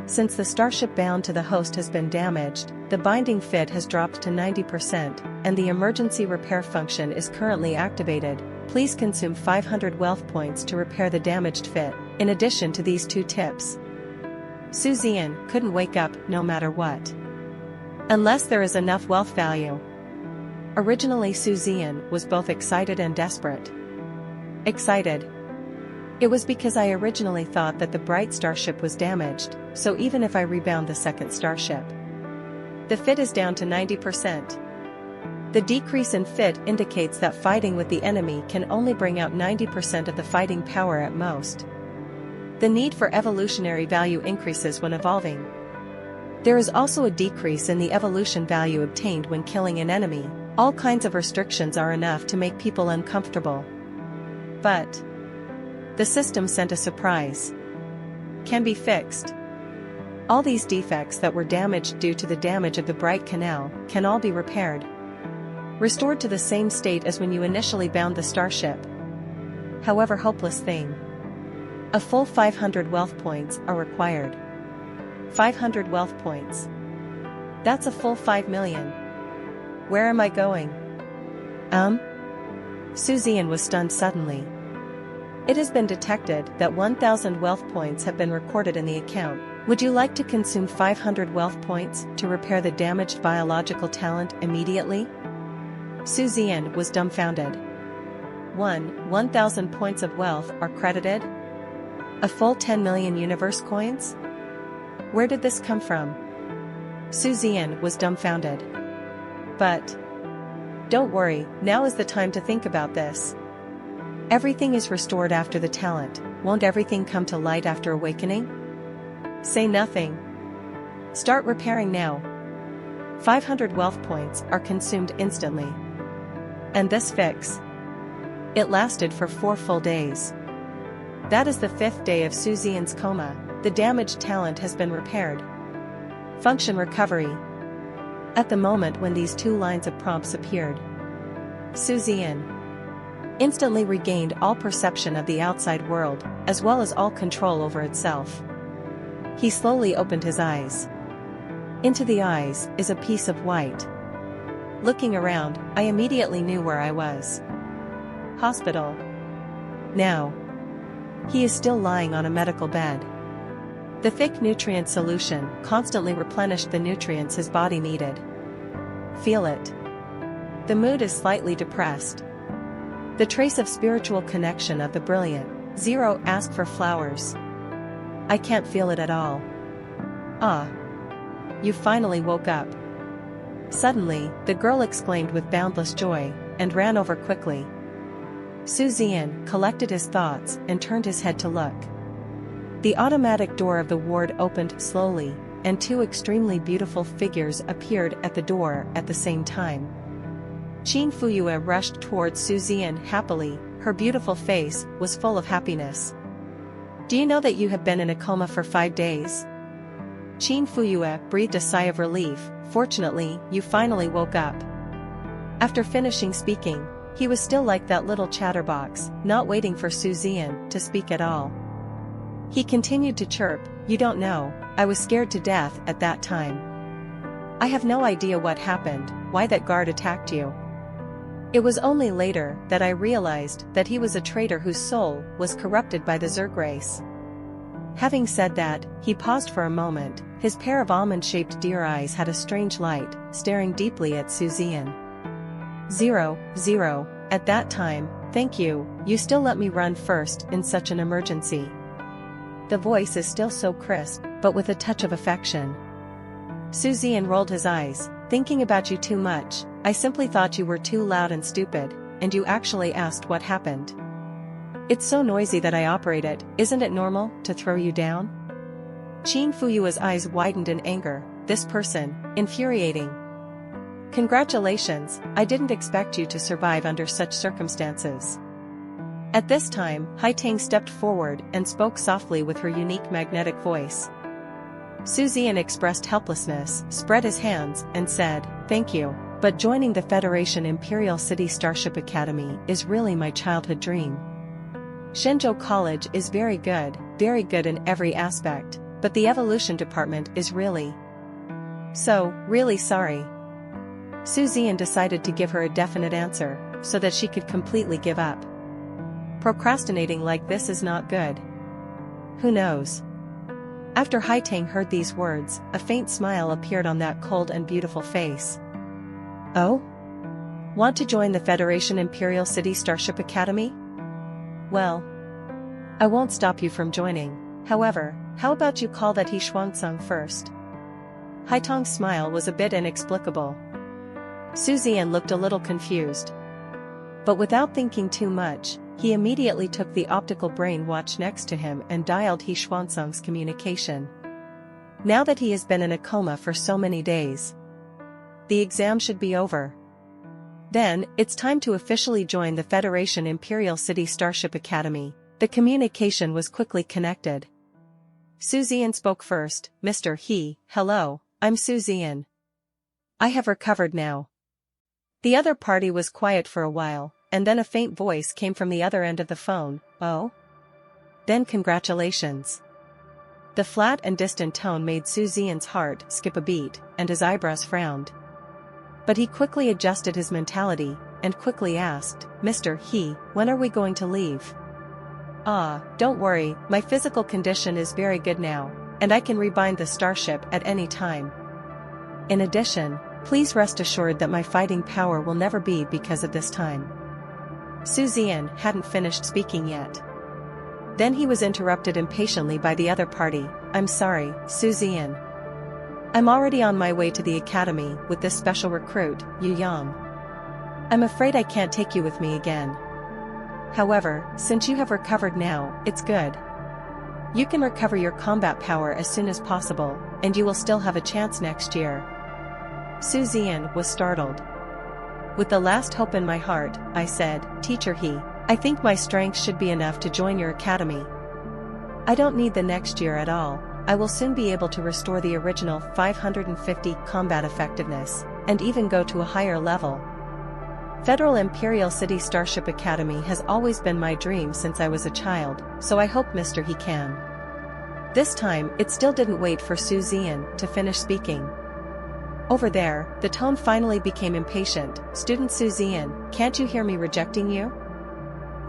Since the starship bound to the host has been damaged, the binding fit has dropped to 90%, and the emergency repair function is currently activated. Please consume 500 wealth points to repair the damaged fit. In addition to these 2 tips, Zian couldn't wake up no matter what. Unless there is enough wealth value. Originally Zian was both excited and desperate. Excited. It was because I originally thought that the bright starship was damaged, so even if I rebound the second starship, the fit is down to 90%. The decrease in fit indicates that fighting with the enemy can only bring out 90% of the fighting power at most. The need for evolutionary value increases when evolving. There is also a decrease in the evolution value obtained when killing an enemy. All kinds of restrictions are enough to make people uncomfortable. But the system sent a surprise. Can be fixed. All these defects that were damaged due to the damage of the Bright Canal can all be repaired. Restored to the same state as when you initially bound the starship. However hopeless thing. A full 500 wealth points are required. 500 wealth points. That's a full 5 million. Where am I going? Zian was stunned suddenly. It has been detected that 1,000 wealth points have been recorded in the account. Would you like to consume 500 wealth points to repair the damaged biological talent immediately? Zian was dumbfounded. 1,000 points of wealth are credited? A full 10 million universe coins? Where did this come from? Zian was dumbfounded. But don't worry, now is the time to think about this. Everything is restored after the talent, won't everything come to light after awakening? Say nothing. Start repairing now. 500 wealth points are consumed instantly. And this fix? It lasted for 4 full days. That is the 5th day of Zian's coma. The damaged talent has been repaired. Function recovery. At the moment when these two lines of prompts appeared, Zian instantly regained all perception of the outside world, as well as all control over itself. He slowly opened his eyes. Into the eyes is a piece of white. Looking around, I immediately knew where I was. Hospital. Now, he is still lying on a medical bed. The thick nutrient solution constantly replenished the nutrients his body needed. Feel it. The mood is slightly depressed. The trace of spiritual connection of the brilliant, zero ask for flowers. I can't feel it at all. Ah. You finally woke up. Suddenly, the girl exclaimed with boundless joy, and ran over quickly. Zian collected his thoughts and turned his head to look. The automatic door of the ward opened slowly, and two extremely beautiful figures appeared at the door at the same time. Qin Fuyue rushed towards Zian happily, her beautiful face was full of happiness. Do you know that you have been in a coma for 5 days? Qin Fuyue breathed a sigh of relief. Fortunately, you finally woke up. After finishing speaking, he was still like that little chatterbox, not waiting for Zian to speak at all. He continued to chirp, you don't know, I was scared to death at that time. I have no idea what happened, why that guard attacked you. It was only later that I realized that he was a traitor whose soul was corrupted by the Zerg race. Having said that, he paused for a moment, his pair of almond-shaped deer eyes had a strange light, staring deeply at Zian. 0, at that time, thank you, you still let me run first in such an emergency. The voice is still so crisp, but with a touch of affection. Zian rolled his eyes, thinking about you too much, I simply thought you were too loud and stupid, and you actually asked what happened. It's so noisy that I operate it, isn't it normal to throw you down? Qin Fuyue's eyes widened in anger, this person, infuriating. Congratulations, I didn't expect you to survive under such circumstances. At this time, Haitang stepped forward and spoke softly with her unique magnetic voice. Zian expressed helplessness, spread his hands, and said, thank you, but joining the Federation Imperial City Starship Academy is really my childhood dream. Shenzhou College is very good in every aspect, but the evolution department is really sorry. Zian decided to give her a definite answer, so that she could completely give up. Procrastinating like this is not good. Who knows? After Haitang heard these words, a faint smile appeared on that cold and beautiful face. Oh? Want to join the Federation Imperial City Starship Academy? Well, I won't stop you from joining. However, how about you call that he Shuangsung first? Haitang's smile was a bit inexplicable. Zian looked a little confused. But without thinking too much, he immediately took the optical brain watch next to him and dialed He Xuansung's communication. Now that he has been in a coma for so many days, the exam should be over. Then, it's time to officially join the Federation Imperial City Starship Academy. The communication was quickly connected. Zian spoke first, Mr. He, hello, I'm Zian. I have recovered now. The other party was quiet for a while, and then a faint voice came from the other end of the phone, oh? Then congratulations. The flat and distant tone made Zian's heart skip a beat, and his eyebrows frowned. But he quickly adjusted his mentality, and quickly asked, Mr. He, when are we going to leave? Don't worry, my physical condition is very good now, and I can rebind the starship at any time. In addition, please rest assured that my fighting power will never be because of this time. Zian hadn't finished speaking yet. Then he was interrupted impatiently by the other party. I'm sorry, Zian. I'm already on my way to the academy with this special recruit, Yu Yang. I'm afraid I can't take you with me again. However, since you have recovered now, it's good. You can recover your combat power as soon as possible, and you will still have a chance next year. Zian was startled. With the last hope in my heart, I said, Teacher He, I think my strength should be enough to join your academy. I don't need the next year at all. I will soon be able to restore the original 550 combat effectiveness, and even go to a higher level. Federal Imperial City Starship Academy has always been my dream since I was a child, so I hope Mr. He can. This time, it still didn't wait for Zian to finish speaking. Over there, the tone finally became impatient. Student Zian, can't you hear me rejecting you?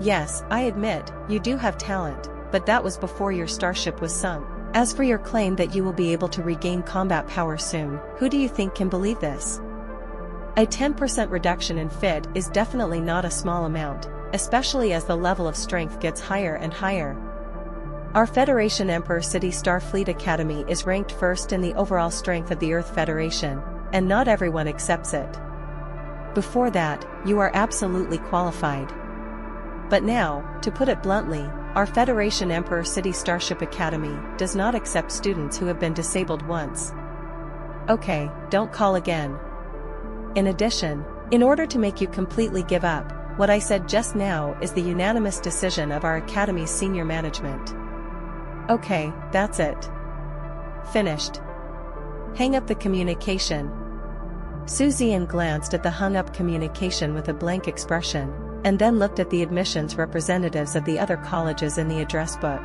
Yes, I admit, you do have talent, but that was before your starship was sunk. As for your claim that you will be able to regain combat power soon, who do you think can believe this? A 10% reduction in fit is definitely not a small amount, especially as the level of strength gets higher and higher. Our Federation Emperor City Starfleet Academy is ranked first in the overall strength of the Earth Federation, and not everyone accepts it. Before that, you are absolutely qualified. But now, to put it bluntly, our Federation Emperor City Starship Academy does not accept students who have been disabled once. Okay, don't call again. In addition, in order to make you completely give up, what I said just now is the unanimous decision of our Academy's senior management. Okay, that's it. Finished. Hang up the communication. Zian glanced at the hung-up communication with a blank expression, and then looked at the admissions representatives of the other colleges in the address book.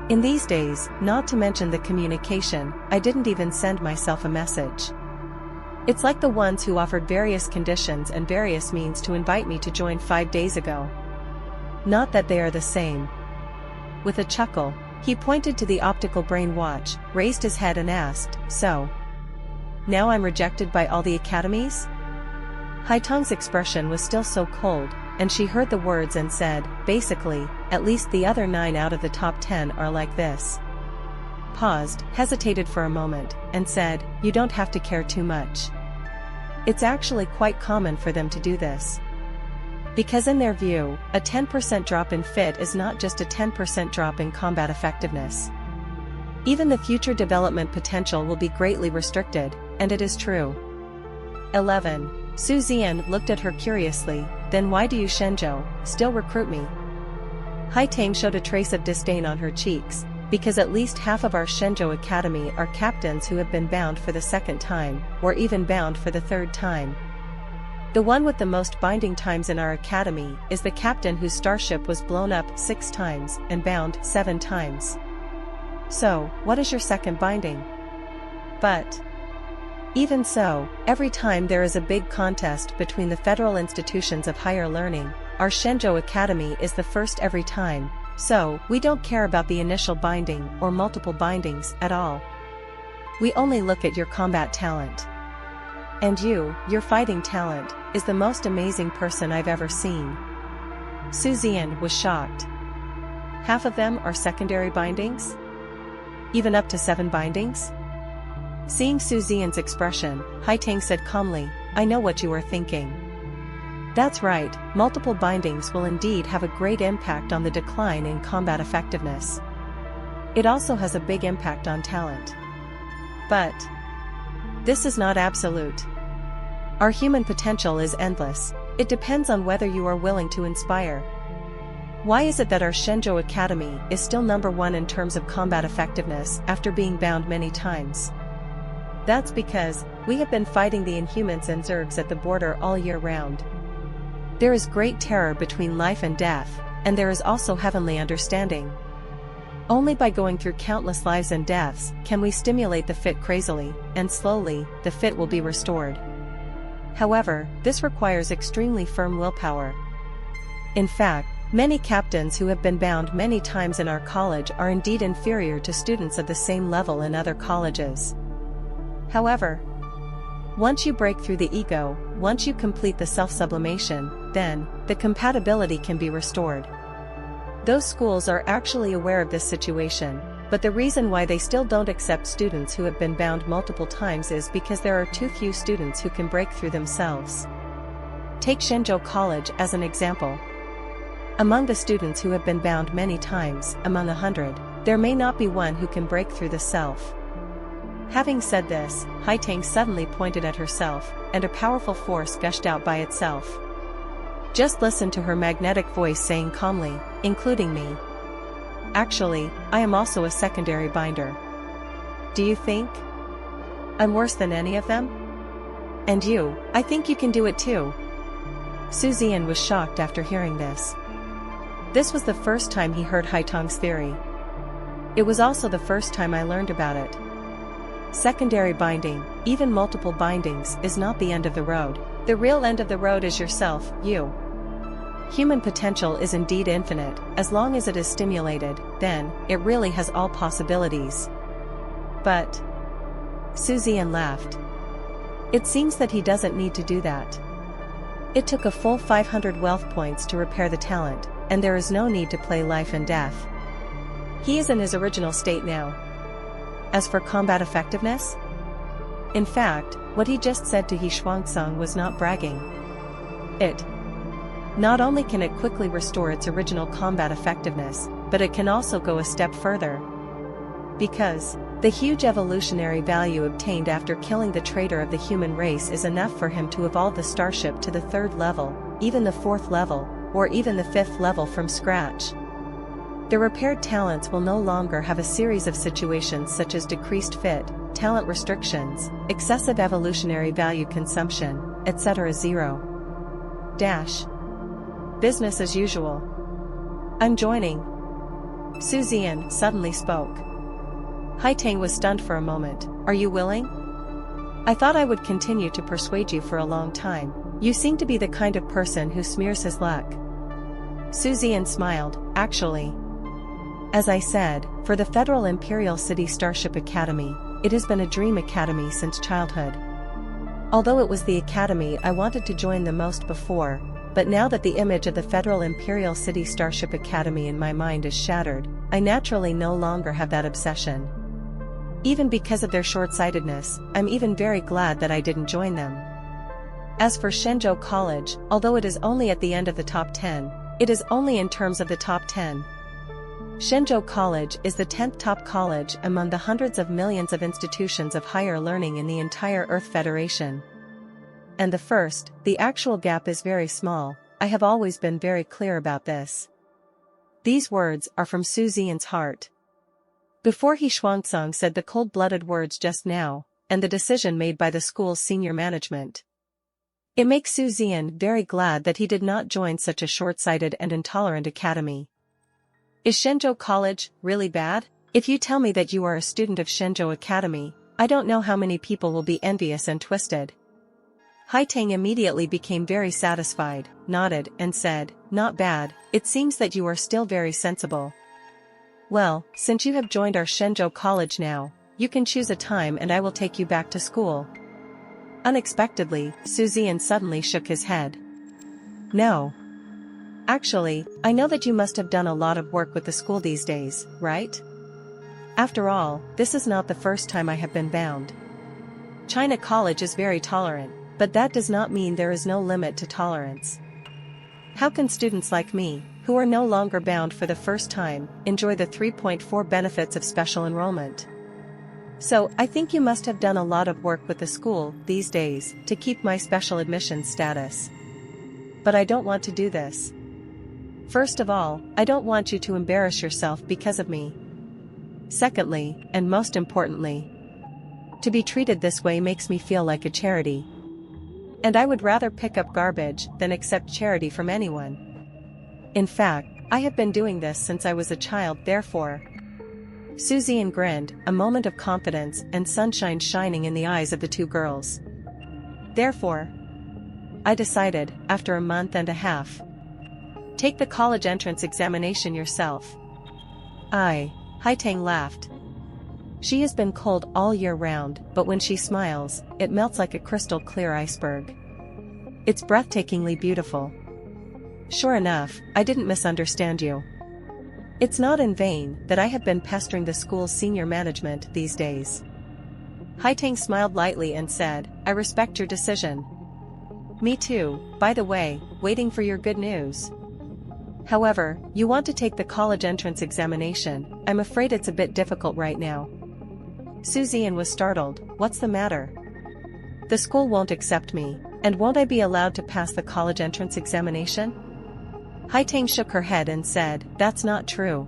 In these days, not to mention the communication, I didn't even send myself a message. It's like the ones who offered various conditions and various means to invite me to join 5 days ago. Not that they are the same. With a chuckle, he pointed to the optical brain watch, raised his head and asked, so? Now I'm rejected by all the academies? Haitong's expression was still so cold, and she heard the words and said, basically, at least the other 9 out of the top 10 are like this. Paused, hesitated for a moment, and said, you don't have to care too much. It's actually quite common for them to do this. Because in their view, a 10% drop in fit is not just a 10% drop in combat effectiveness. Even the future development potential will be greatly restricted, and it is true. 11. Zian looked at her curiously, then why do you Shenzhou still recruit me? Haitong showed a trace of disdain on her cheeks, because at least half of our Shenzhou Academy are captains who have been bound for the 2nd time, or even bound for the 3rd time. The one with the most binding times in our academy is the captain whose starship was blown up 6 times and bound 7 times. So, what is your 2nd binding? But even so, every time there is a big contest between the federal institutions of higher learning, our Shenzhou Academy is the first every time, so we don't care about the initial binding or multiple bindings at all. We only look at your combat talent. And your fighting talent, is the most amazing person I've ever seen. Zian was shocked. Half of them are secondary bindings? Even up to 7 bindings? Seeing Zian's expression, Haitong said calmly, I know what you are thinking. That's right, multiple bindings will indeed have a great impact on the decline in combat effectiveness. It also has a big impact on talent. But this is not absolute. Our human potential is endless, it depends on whether you are willing to inspire. Why is it that our Shenzhou Academy is still number 1 in terms of combat effectiveness after being bound many times? That's because we have been fighting the Inhumans and Zergs at the border all year round. There is great terror between life and death, and there is also heavenly understanding. Only by going through countless lives and deaths can we stimulate the fit crazily, and slowly, the fit will be restored. However, this requires extremely firm willpower. In fact, many captains who have been bound many times in our college are indeed inferior to students of the same level in other colleges. However, once you break through the ego, once you complete the self-sublimation, then, the compatibility can be restored. Those schools are actually aware of this situation, but the reason why they still don't accept students who have been bound multiple times is because there are too few students who can break through themselves. Take Shenzhou College as an example. Among the students who have been bound many times, among 100, there may not be one who can break through the self. Having said this, Haitong suddenly pointed at herself, and a powerful force gushed out by itself. Just listen to her magnetic voice saying calmly, including me. Actually, I am also a secondary binder. Do you think I'm worse than any of them? And you, I think you can do it too. Zian was shocked after hearing this. This was the first time he heard Haitong's theory. It was also the first time I learned about it. Secondary binding, even multiple bindings, is not the end of the road. The real end of the road is yourself, you. Human potential is indeed infinite. As long as it is stimulated, then it really has all possibilities. But Zian laughed. It seems that he doesn't need to do that. It took a full 500 wealth points to repair the talent, and there is no need to play life and death. He is in his original state now. As for combat effectiveness? In fact, what he just said to He Shuangsong was not bragging. It not only can it quickly restore its original combat effectiveness, but it can also go a step further. Because the huge evolutionary value obtained after killing the traitor of the human race is enough for him to evolve the starship to the 3rd level, even the 4th level, or even the 5th level from scratch. The repaired talents will no longer have a series of situations such as decreased fit, talent restrictions, excessive evolutionary value consumption, etc. 0. Business as usual. I'm joining. Zian suddenly spoke. Haitong was stunned for a moment. Are you willing? I thought I would continue to persuade you for a long time. You seem to be the kind of person who smears his luck. Zian smiled. Actually, as I said, for the Federal Imperial City Starship Academy, it has been a dream academy since childhood. Although it was the academy I wanted to join the most before, but now that the image of the Federal Imperial City Starship Academy in my mind is shattered, I naturally no longer have that obsession. Even because of their short-sightedness, I'm even very glad that I didn't join them. As for Shenzhou College, although it is only at the end of the top 10, it is only in terms of the top 10. Shenzhou College is the 10th top college among the hundreds of millions of institutions of higher learning in the entire Earth Federation. And the first, the actual gap is very small. I have always been very clear about this. These words are from Zian's heart. Before He Shuangsong said the cold-blooded words just now, and the decision made by the school's senior management. It makes Zian very glad that he did not join such a short-sighted and intolerant academy. Is Shenzhou College really bad? If you tell me that you are a student of Shenzhou Academy, I don't know how many people will be envious and twisted. Haitong immediately became very satisfied, nodded, and said, Not bad, it seems that you are still very sensible. Well, since you have joined our Shenzhou College now, you can choose a time and I will take you back to school. Unexpectedly, Zian suddenly shook his head. No. Actually, I know that you must have done a lot of work with the school these days, right? After all, this is not the first time I have been bound. China College is very tolerant, but that does not mean there is no limit to tolerance. How can students like me, who are no longer bound for the first time, enjoy the 3.4 benefits of special enrollment? So, I think you must have done a lot of work with the school these days to keep my special admission status. But I don't want to do this. First of all, I don't want you to embarrass yourself because of me. Secondly, and most importantly, to be treated this way makes me feel like a charity. And I would rather pick up garbage than accept charity from anyone. In fact, I have been doing this since I was a child, therefore. Zian grinned, a moment of confidence and sunshine shining in the eyes of the two girls. Therefore, I decided, after a month and a half, take the college entrance examination yourself. Haitong laughed. She has been cold all year round, but when she smiles, it melts like a crystal clear iceberg. It's breathtakingly beautiful. Sure enough, I didn't misunderstand you. It's not in vain that I have been pestering the school's senior management these days. Haitong smiled lightly and said, I respect your decision. Me too, by the way, waiting for your good news. However, you want to take the college entrance examination. I'm afraid it's a bit difficult right now. Zian was startled. What's the matter? The school won't accept me, and won't I be allowed to pass the college entrance examination? Haitong shook her head and said, That's not true.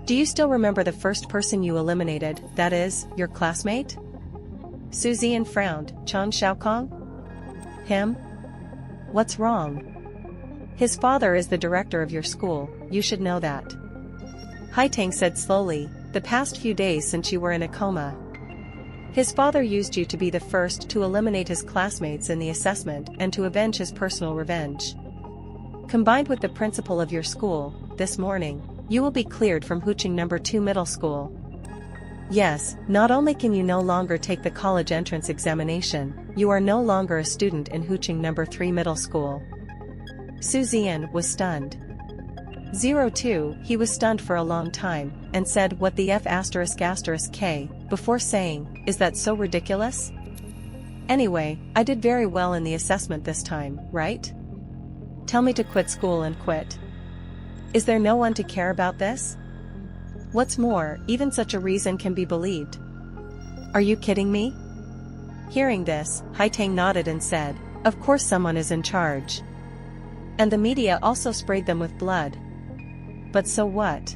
Do you still remember the first person you eliminated, that is, your classmate? Zian frowned. Chang Xiaokong? Him? What's wrong? His father is the director of your school, you should know that. Haitang said slowly, the past few days since you were in a coma. His father used you to be the first to eliminate his classmates in the assessment and to avenge his personal revenge. Combined with the principal of your school, this morning, you will be cleared from Huqing number 2 middle school. Yes, not only can you no longer take the college entrance examination, you are no longer a student in Huqing number 3 middle school. Zian was stunned. 02, he was stunned for a long time, and said what the F***K, before saying, is that so ridiculous? Anyway, I did very well in the assessment this time, right? Tell me to quit school and quit. Is there no one to care about this? What's more, even such a reason can be believed. Are you kidding me? Hearing this, Haitang nodded and said, of course someone is in charge. And the media also sprayed them with blood. But so what?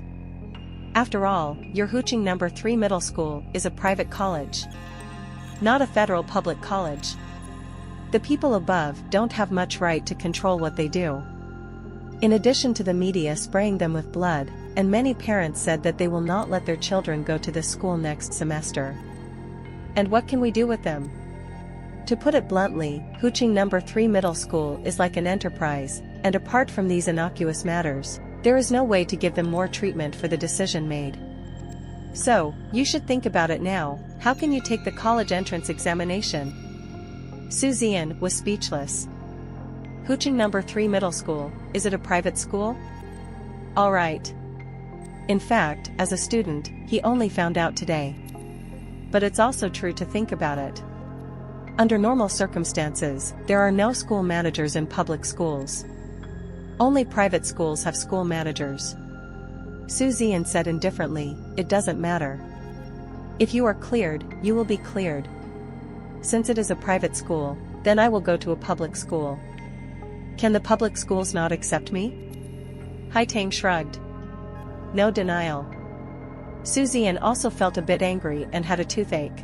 After all, your Huqing number 3 middle school is a private college. Not a federal public college. The people above don't have much right to control what they do. In addition to the media spraying them with blood, and many parents said that they will not let their children go to this school next semester. And what can we do with them? To put it bluntly, Huqing number 3 middle school is like an enterprise, and apart from these innocuous matters, there is no way to give them more treatment for the decision made. So, you should think about it now, how can you take the college entrance examination? Zian was speechless. Huqing number 3 middle school, is it a private school? Alright. In fact, as a student, he only found out today. But it's also true to think about it. Under normal circumstances, there are no school managers in public schools. Only private schools have school managers. Zian said indifferently, it doesn't matter. If you are cleared, you will be cleared. Since it is a private school, then I will go to a public school. Can the public schools not accept me? Haitang shrugged. No denial. Zian also felt a bit angry and had a toothache.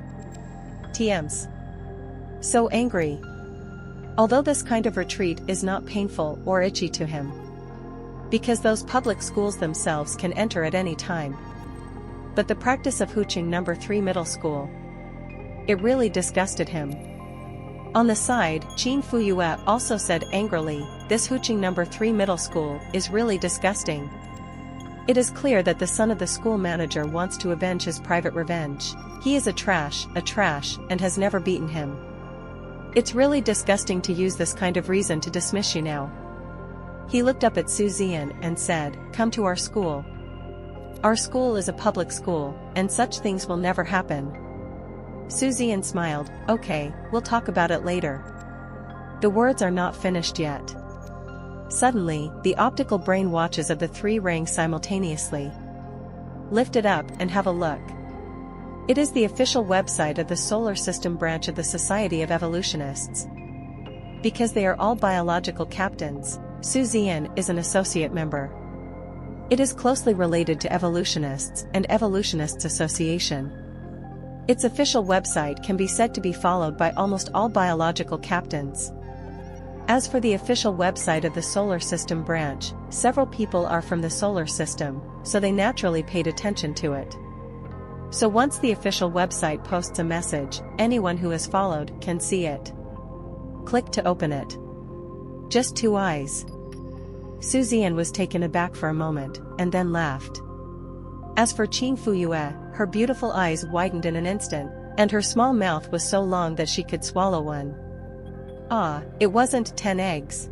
TMs. So angry. Although this kind of retreat is not painful or itchy to him. Because those public schools themselves can enter at any time. But the practice of Huqing number 3 middle school. It really disgusted him. On the side, Qin Fuyue also said angrily, this Huqing number 3 middle school is really disgusting. It is clear that the son of the school manager wants to avenge his private revenge. He is a trash, and has never beaten him. It's really disgusting to use this kind of reason to dismiss you now. He looked up at Zian and said, come to our school. Our school is a public school, and such things will never happen. Zian smiled, okay, we'll talk about it later. The words are not finished yet. Suddenly, the optical brain watches of the 3 rang simultaneously. Lift it up and have a look. It is the official website of the Solar System branch of the Society of Evolutionists. Because they are all biological captains, Zian is an associate member. It is closely related to Evolutionists and Evolutionists Association. Its official website can be said to be followed by almost all biological captains. As for the official website of the Solar System branch, several people are from the Solar System, so they naturally paid attention to it. So once the official website posts a message, anyone who has followed can see it. Click to open it. Just 2 eyes. Zian was taken aback for a moment, and then laughed. As for Qin Fuyue, her beautiful eyes widened in an instant, and her small mouth was so long that she could swallow one. Ah, it wasn't 10 eggs.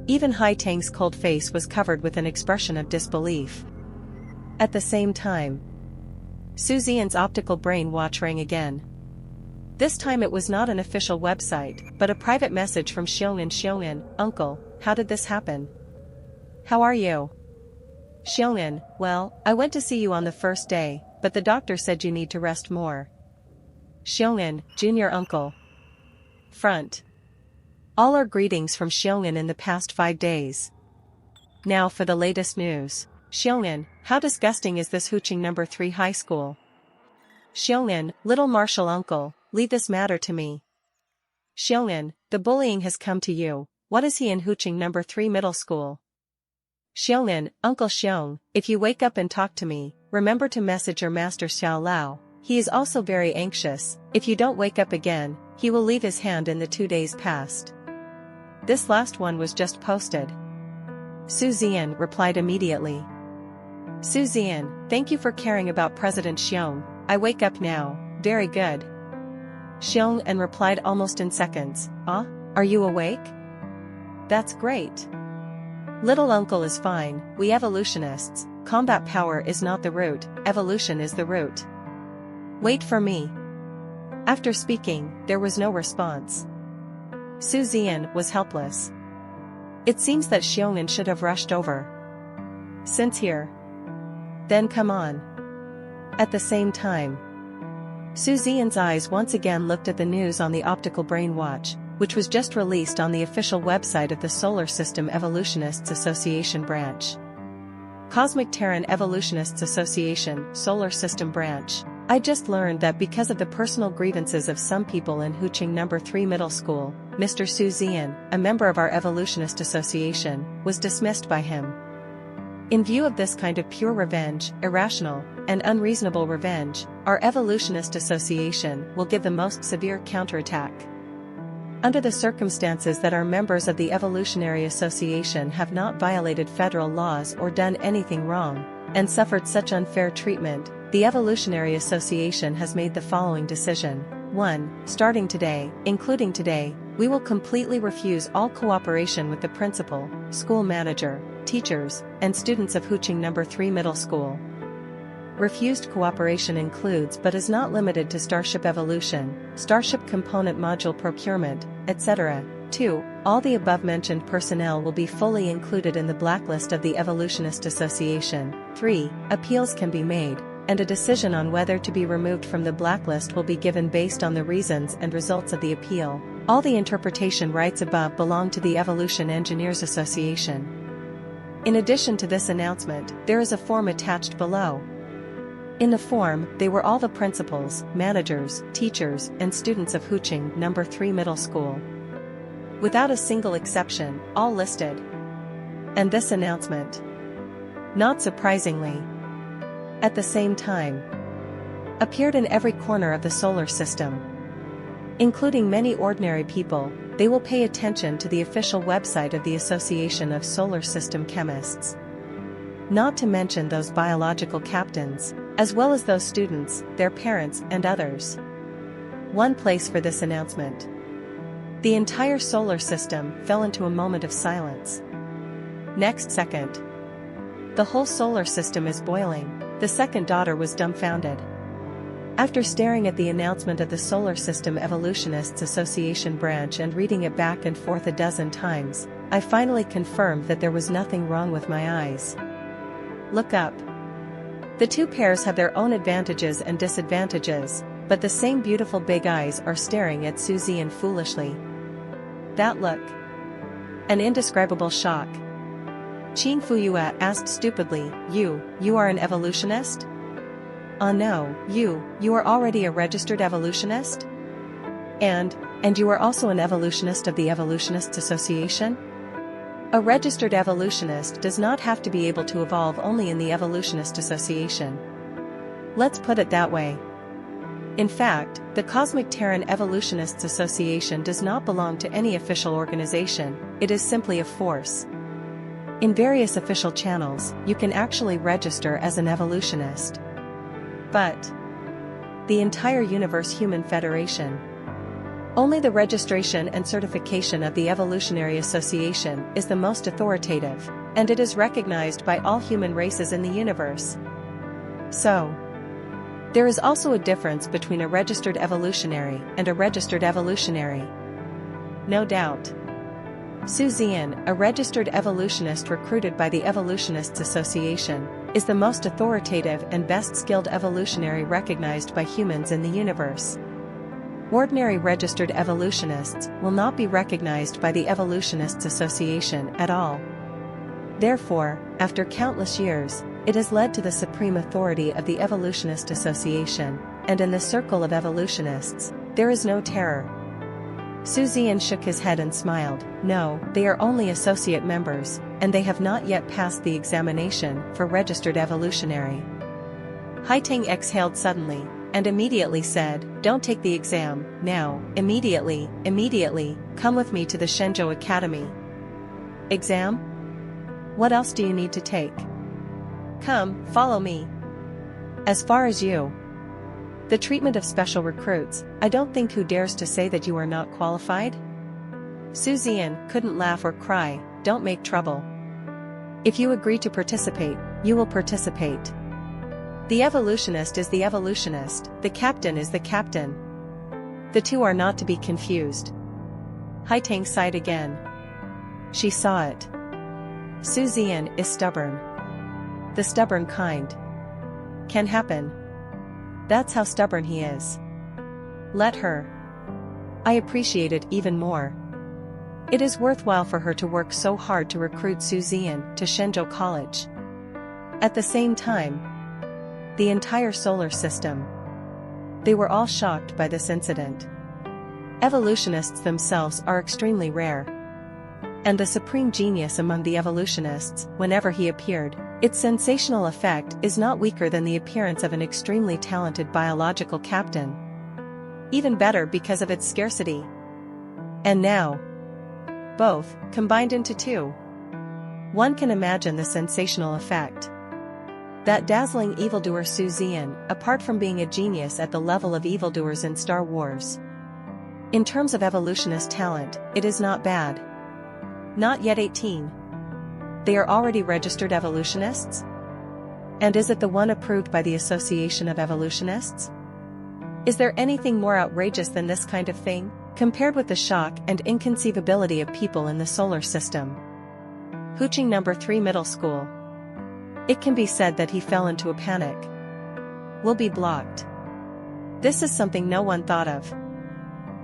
Even Haitang's cold face was covered with an expression of disbelief. At the same time, Zian's optical brain watch rang again. This time it was not an official website, but a private message from Xiong'an. Uncle, how did this happen? How are you? Xiong'an, well, I went to see you on the first day, but the doctor said you need to rest more. Xiong'an, Junior Uncle. Front. All our greetings from Xiong'an in the past 5 days. Now for the latest news. Xiong'an, how disgusting is this hooching number 3 high school? Xiong'an, little martial uncle, leave this matter to me. Xiong'an, the bullying has come to you, what is he in hooching number 3 middle school? Xiong'an, Uncle Xiong, if you wake up and talk to me, remember to message your master Xiao Lao, he is also very anxious, if you don't wake up again, he will leave his hand in the 2 days past. This last one was just posted. Su Zian replied immediately. Su Zian, thank you for caring about President Xiong, I wake up now, very good. Xiong'an replied almost in seconds, ah, are you awake? That's great. Little uncle is fine, we evolutionists, combat power is not the root, evolution is the root. Wait for me. After speaking, there was no response. Su Zian was helpless. It seems that Xiong'an should have rushed over. Since here. Then come on. At the same time, Su Zian's eyes once again looked at the news on the optical brain watch, which was just released on the official website of the Solar System Evolutionists Association branch. Cosmic Terran Evolutionists Association, Solar System Branch. I just learned that because of the personal grievances of some people in Hooching number 3 middle school, Mr. Su Zian, a member of our Evolutionist Association, was dismissed by him. In view of this kind of pure revenge, irrational, and unreasonable revenge, our Evolutionist Association will give the most severe counterattack. Under the circumstances that our members of the Evolutionary Association have not violated federal laws or done anything wrong, and suffered such unfair treatment, the Evolutionary Association has made the following decision. 1. Starting today, including today, we will completely refuse all cooperation with the principal, school manager, teachers, and students of Hooching number 3 middle school. Refused cooperation includes but is not limited to starship evolution, starship component module procurement, etc. 2. All the above-mentioned personnel will be fully included in the blacklist of the Evolutionist Association. 3. Appeals can be made, and a decision on whether to be removed from the blacklist will be given based on the reasons and results of the appeal. All the interpretation rights above belong to the Evolution Engineers Association. In addition to this announcement, there is a form attached below. In the form, they were all the principals, managers, teachers, and students of Hooching number 3 middle school. Without a single exception, all listed. And this announcement, not surprisingly, at the same time, appeared in every corner of the solar system. Including many ordinary people, they will pay attention to the official website of the Association of Solar System Chemists. Not to mention those biological captains, as well as those students, their parents, and others. One place for this announcement. The entire solar system fell into a moment of silence. Next second, the whole solar system is boiling. The second daughter was dumbfounded. After staring at the announcement of the Solar System Evolutionists Association branch and reading it back and forth a dozen times, I finally confirmed that there was nothing wrong with my eyes. Look up. The two pairs have their own advantages and disadvantages, but the same beautiful big eyes are staring at Su Zian foolishly. That look. An indescribable shock. Qing Fuyue asked stupidly, You are an evolutionist? No, you are already a registered evolutionist? And you are also an evolutionist of the Evolutionists Association? A registered evolutionist does not have to be able to evolve only in the Evolutionist Association. Let's put it that way. In fact, the Cosmic Terran Evolutionists Association does not belong to any official organization, it is simply a force. In various official channels, you can actually register as an evolutionist. But the entire Universe Human Federation. Only the registration and certification of the Evolutionary Association is the most authoritative, and it is recognized by all human races in the universe. So, there is also a difference between a registered evolutionary and a registered evolutionary. No doubt. Su Zian, a registered evolutionist recruited by the Evolutionists Association, is the most authoritative and best skilled evolutionary recognized by humans in the universe. Ordinary registered evolutionists will not be recognized by the Evolutionists Association at all. Therefore, after countless years, It has led to the supreme authority of the Evolutionist Association, and in the circle of evolutionists, there is no terror. Zian shook his head and smiled. No, they are only associate members, and they have not yet passed the examination for registered evolutionary. Haiteng exhaled suddenly, and immediately said, "Don't take the exam, now, immediately, come with me to the Shenzhou Academy." Exam? What else do you need to take? Come, follow me. As far as you. The treatment of special recruits, I don't think who dares to say that you are not qualified? Zian couldn't laugh or cry, don't make trouble. If you agree to participate, you will participate. The evolutionist is the evolutionist, the captain is the captain. The two are not to be confused. Haiteng sighed again. She saw it. Zian is stubborn. The stubborn kind. Can happen. That's how stubborn he is. Let her. I appreciate it even more. It is worthwhile for her to work so hard to recruit Zian to Shenzhou College. At the same time, the entire solar system. They were all shocked by this incident. Evolutionists themselves are extremely rare. And the supreme genius among the evolutionists, whenever he appeared, its sensational effect is not weaker than the appearance of an extremely talented biological captain. Even better because of its scarcity. And now, both, combined into two. One can imagine the sensational effect. That dazzling evildoer Zian, apart from being a genius at the level of evildoers in Star Wars. In terms of evolutionist talent, it is not bad. Not yet 18. They are already registered evolutionists? And is it the one approved by the Association of Evolutionists? Is there anything more outrageous than this kind of thing, compared with the shock and inconceivability of people in the solar system? Huching number 3 middle school. It can be said that he fell into a panic. Will be blocked. This is something no one thought of.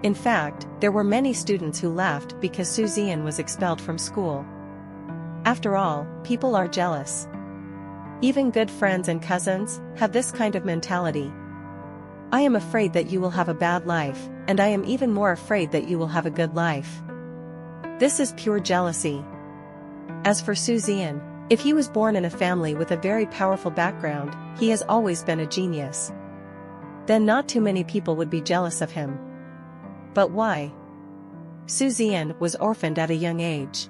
In fact, there were many students who laughed because Zian was expelled from school. After all, people are jealous. Even good friends and cousins have this kind of mentality. I am afraid that you will have a bad life, and I am even more afraid that you will have a good life. This is pure jealousy. As for Zian, if he was born in a family with a very powerful background, he has always been a genius. Then not too many people would be jealous of him. But why? Zian was orphaned at a young age.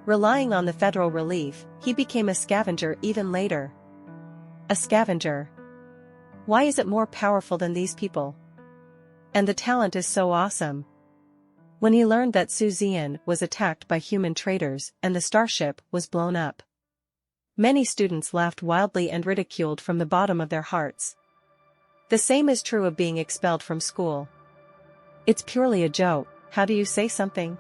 Relying on the federal relief, he became a scavenger even later. A scavenger. Why is it more powerful than these people? And the talent is so awesome. When he learned that Zian was attacked by human traitors and the starship was blown up, many students laughed wildly and ridiculed from the bottom of their hearts. The same is true of being expelled from school. It's purely a joke, how do you say something?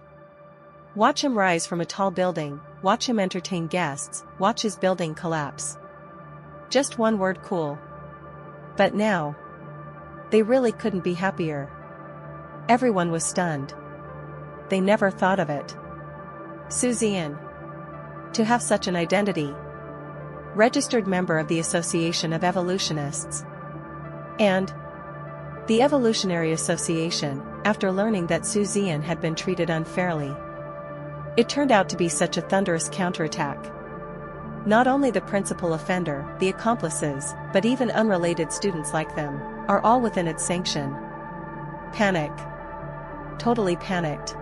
Watch him rise from a tall building, watch him entertain guests, watch his building collapse. Just one word: cool. But now, they really couldn't be happier. Everyone was stunned. They never thought of it. Zian. To have such an identity. Registered member of the Association of Evolutionists. And the Evolutionary Association, after learning that Zian had been treated unfairly. It turned out to be such a thunderous counterattack. Not only the principal offender, the accomplices, but even unrelated students like them, are all within its sanction. Panic. Totally panicked.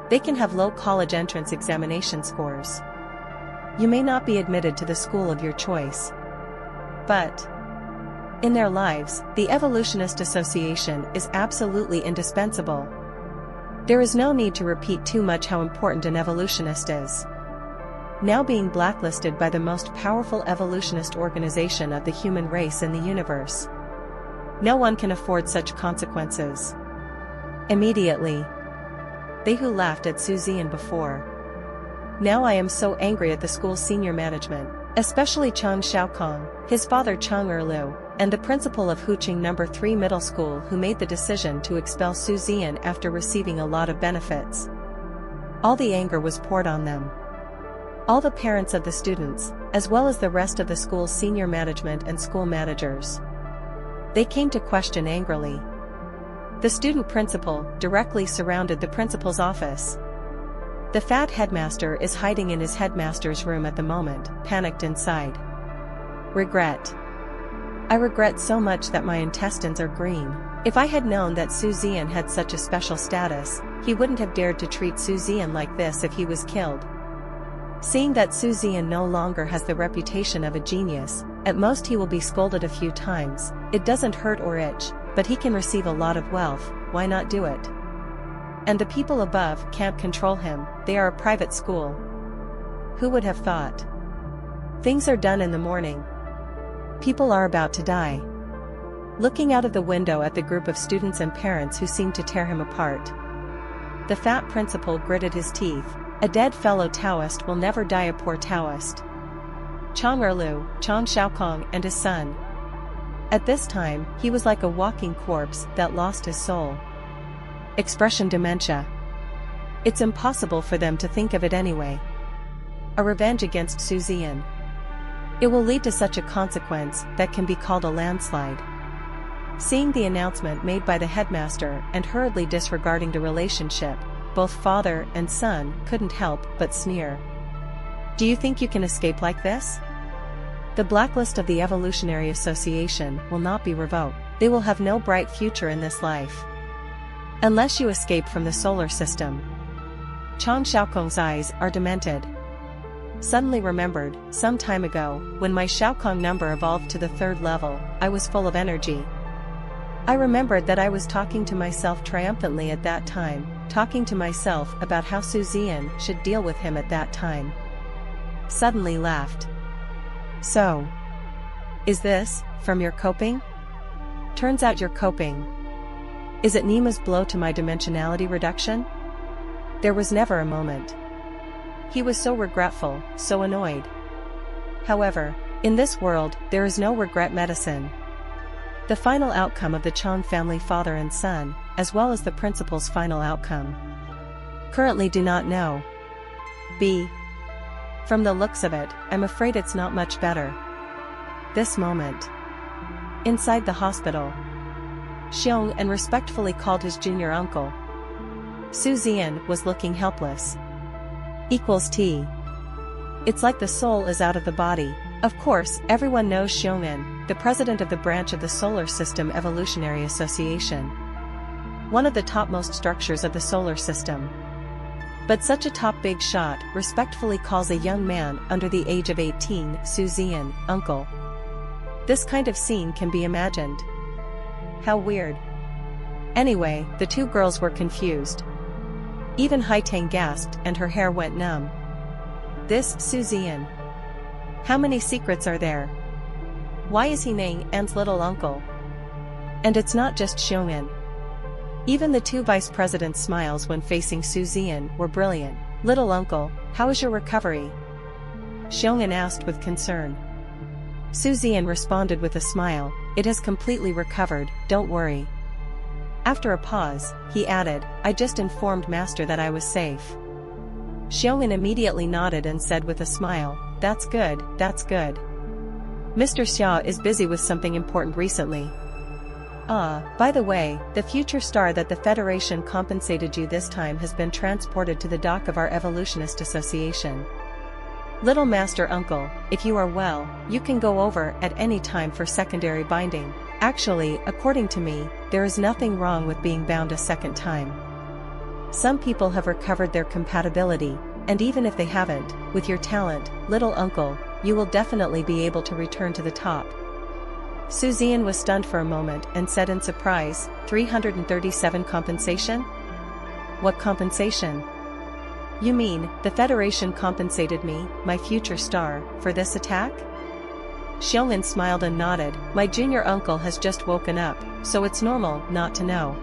They can have low college entrance examination scores. You may not be admitted to the school of your choice. But in their lives, the Evolutionist Association is absolutely indispensable. There is no need to repeat too much how important an evolutionist is. Now being blacklisted by the most powerful evolutionist organization of the human race in the universe. No one can afford such consequences. Immediately. They who laughed at Zian before. Now I am so angry at the school's senior management, especially Cheng Xiaokong, his father Cheng Erlu, and the principal of Huching number 3 middle school who made the decision to expel Zian after receiving a lot of benefits. All the anger was poured on them. All the parents of the students, as well as the rest of the school's senior management and school managers. They came to question angrily. The student principal directly surrounded the principal's office. The fat headmaster is hiding in his headmaster's room at the moment, panicked inside. Regret. I regret so much that my intestines are green. If I had known that Zian had such a special status, he wouldn't have dared to treat Zian like this if he was killed. Seeing that Zian no longer has the reputation of a genius, at most he will be scolded a few times. It doesn't hurt or itch, but he can receive a lot of wealth, why not do it? And the people above can't control him, they are a private school. Who would have thought? Things are done in the morning. People are about to die. Looking out of the window at the group of students and parents who seemed to tear him apart. The fat principal gritted his teeth. A dead fellow Taoist will never die, a poor Taoist. Chang Erlu, Chang Xiaokong and his son. At this time, he was like a walking corpse that lost his soul. Expression dementia. It's impossible for them to think of it anyway. A revenge against Zian. It will lead to such a consequence that can be called a landslide. Seeing the announcement made by the headmaster and hurriedly disregarding the relationship, both father and son couldn't help but sneer. Do you think you can escape like this? The blacklist of the Evolutionary Association will not be revoked. They will have no bright future in this life. Unless you escape from the solar system. Chang Xiaokong's eyes are demented. Suddenly remembered, some time ago, when my Xiaokong number evolved to the 3rd level, I was full of energy. I remembered that I was talking to myself triumphantly at that time, talking to myself about how Zian should deal with him at that time. Suddenly laughed. So. Is this, from your coping? Turns out you're coping. Is it Nima's blow to my dimensionality reduction? There was never a moment. He was so regretful, so annoyed. However, in this world, there is no regret medicine. The final outcome of the Chang family father and son, as well as the principal's final outcome. Currently do not know. B. From the looks of it, I'm afraid it's not much better. This moment. Inside the hospital. Xiong and respectfully called his junior uncle. Zian was looking helpless. Equals T. It's like the soul is out of the body. Of course, everyone knows Xiong'an, the president of the branch of the Solar System Evolutionary Association. One of the topmost structures of the solar system. But such a top big shot respectfully calls a young man under the age of 18 Zian, uncle. This kind of scene can be imagined. How weird. Anyway, the two girls were confused. Even Haitang gasped and her hair went numb. This Zian. How many secrets are there? Why is he Nang An's little uncle? And it's not just Xiong'an. Even the two vice presidents' smiles when facing Zian were brilliant. Little uncle, how is your recovery? Xiong'an asked with concern. Zian responded with a smile, it has completely recovered, don't worry. After a pause, he added, I just informed Master that I was safe. Xiong'an immediately nodded and said with a smile, that's good, that's good. Mr. Xia is busy with something important recently. By the way, the future star that the Federation compensated you this time has been transported to the dock of our Evolutionist Association. Little Master Uncle, if you are well, you can go over at any time for secondary binding. Actually, according to me, there is nothing wrong with being bound a second time. Some people have recovered their compatibility, and even if they haven't, with your talent, little uncle, you will definitely be able to return to the top. Zian was stunned for a moment and said in surprise, 337 compensation? What compensation? You mean, the Federation compensated me, my future star, for this attack? Xiong'an smiled and nodded, my junior uncle has just woken up, so it's normal not to know.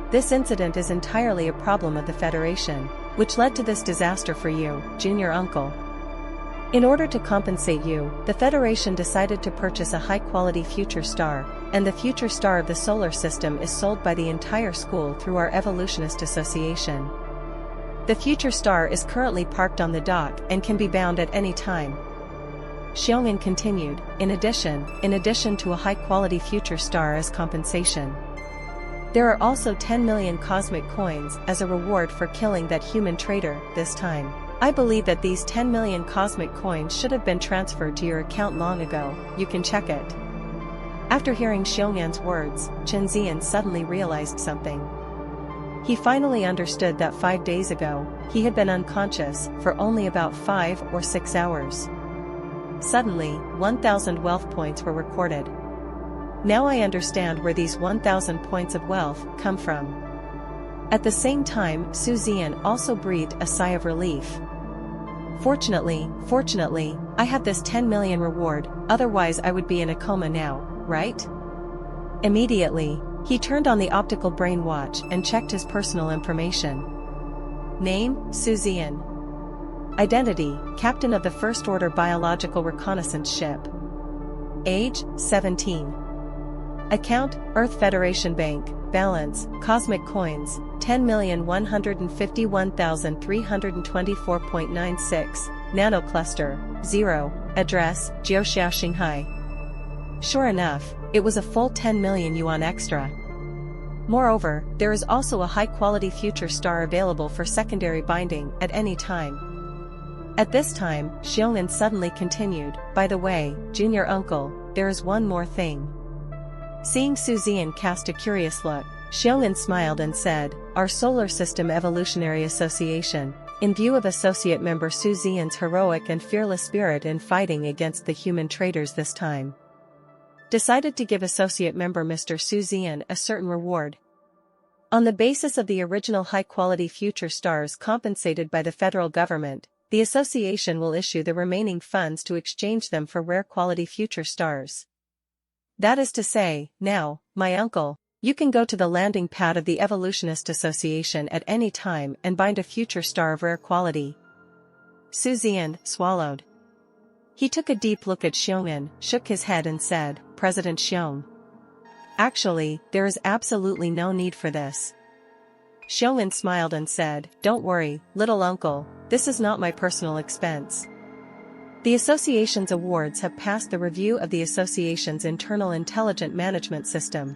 This incident is entirely a problem of the Federation, which led to this disaster for you, junior uncle. In order to compensate you, the Federation decided to purchase a high-quality future star, and the future star of the solar system is sold by the entire school through our Evolutionist Association. The future star is currently parked on the dock and can be bound at any time. Xiong'an continued, in addition to a high-quality future star as compensation, there are also 10 million cosmic coins as a reward for killing that human traitor this time. I believe that these 10 million cosmic coins should have been transferred to your account long ago, you can check it. After hearing Xiong'an's words, Zian suddenly realized something. He finally understood that 5 days ago, he had been unconscious for only about 5 or 6 hours. Suddenly, 1,000 wealth points were recorded. Now I understand where these 1,000 points of wealth come from. At the same time, Zian also breathed a sigh of relief. Fortunately, I have this 10 million reward, otherwise I would be in a coma now, right? Immediately, he turned on the optical brain watch and checked his personal information. Name, Zian. Identity, Captain of the First Order Biological Reconnaissance Ship. Age, 17. Account, Earth Federation Bank. Balance, Cosmic Coins, 10,151,324.96, Nanocluster, 0, Address, Jiuxia, Shanghai. Sure enough, it was a full 10 million yuan extra. Moreover, there is also a high-quality future star available for secondary binding at any time. At this time, Xiong'an suddenly continued, by the way, junior uncle, there is one more thing. Seeing Zian cast a curious look, Xiong'an smiled and said, our Solar System Evolutionary Association, in view of associate member Zian's heroic and fearless spirit in fighting against the human traitors this time, decided to give associate member Mr. Zian a certain reward. On the basis of the original high-quality future stars compensated by the federal government, the association will issue the remaining funds to exchange them for rare quality future stars. That is to say, now, my uncle, you can go to the landing pad of the Evolutionist Association at any time and bind a future star of rare quality. Zian swallowed. He took a deep look at Xiong'an, shook his head and said, President Xiong. Actually, there is absolutely no need for this. Xiong'an smiled and said, don't worry, little uncle, this is not my personal expense. The association's awards have passed the review of the association's internal intelligent management system.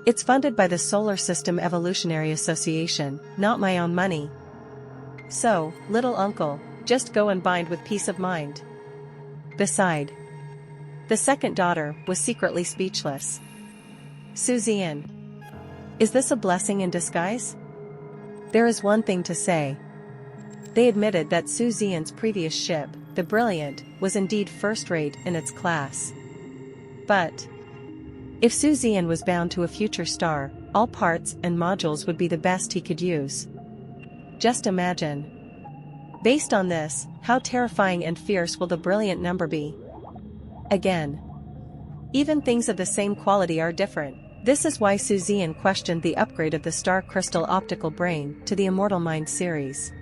It's funded by the Solar System Evolutionary Association, not my own money. So, little uncle, just go and bind with peace of mind. Beside, the second daughter was secretly speechless. Zian. Is this a blessing in disguise? There is one thing to say. They admitted that Zian's previous ship, the Brilliant, was indeed first-rate in its class. But if Zian was bound to a future star, all parts and modules would be the best he could use. Just imagine. Based on this, how terrifying and fierce will the Brilliant number be? Again, even things of the same quality are different. This is why Zian questioned the upgrade of the Star Crystal Optical Brain to the Immortal Mind series.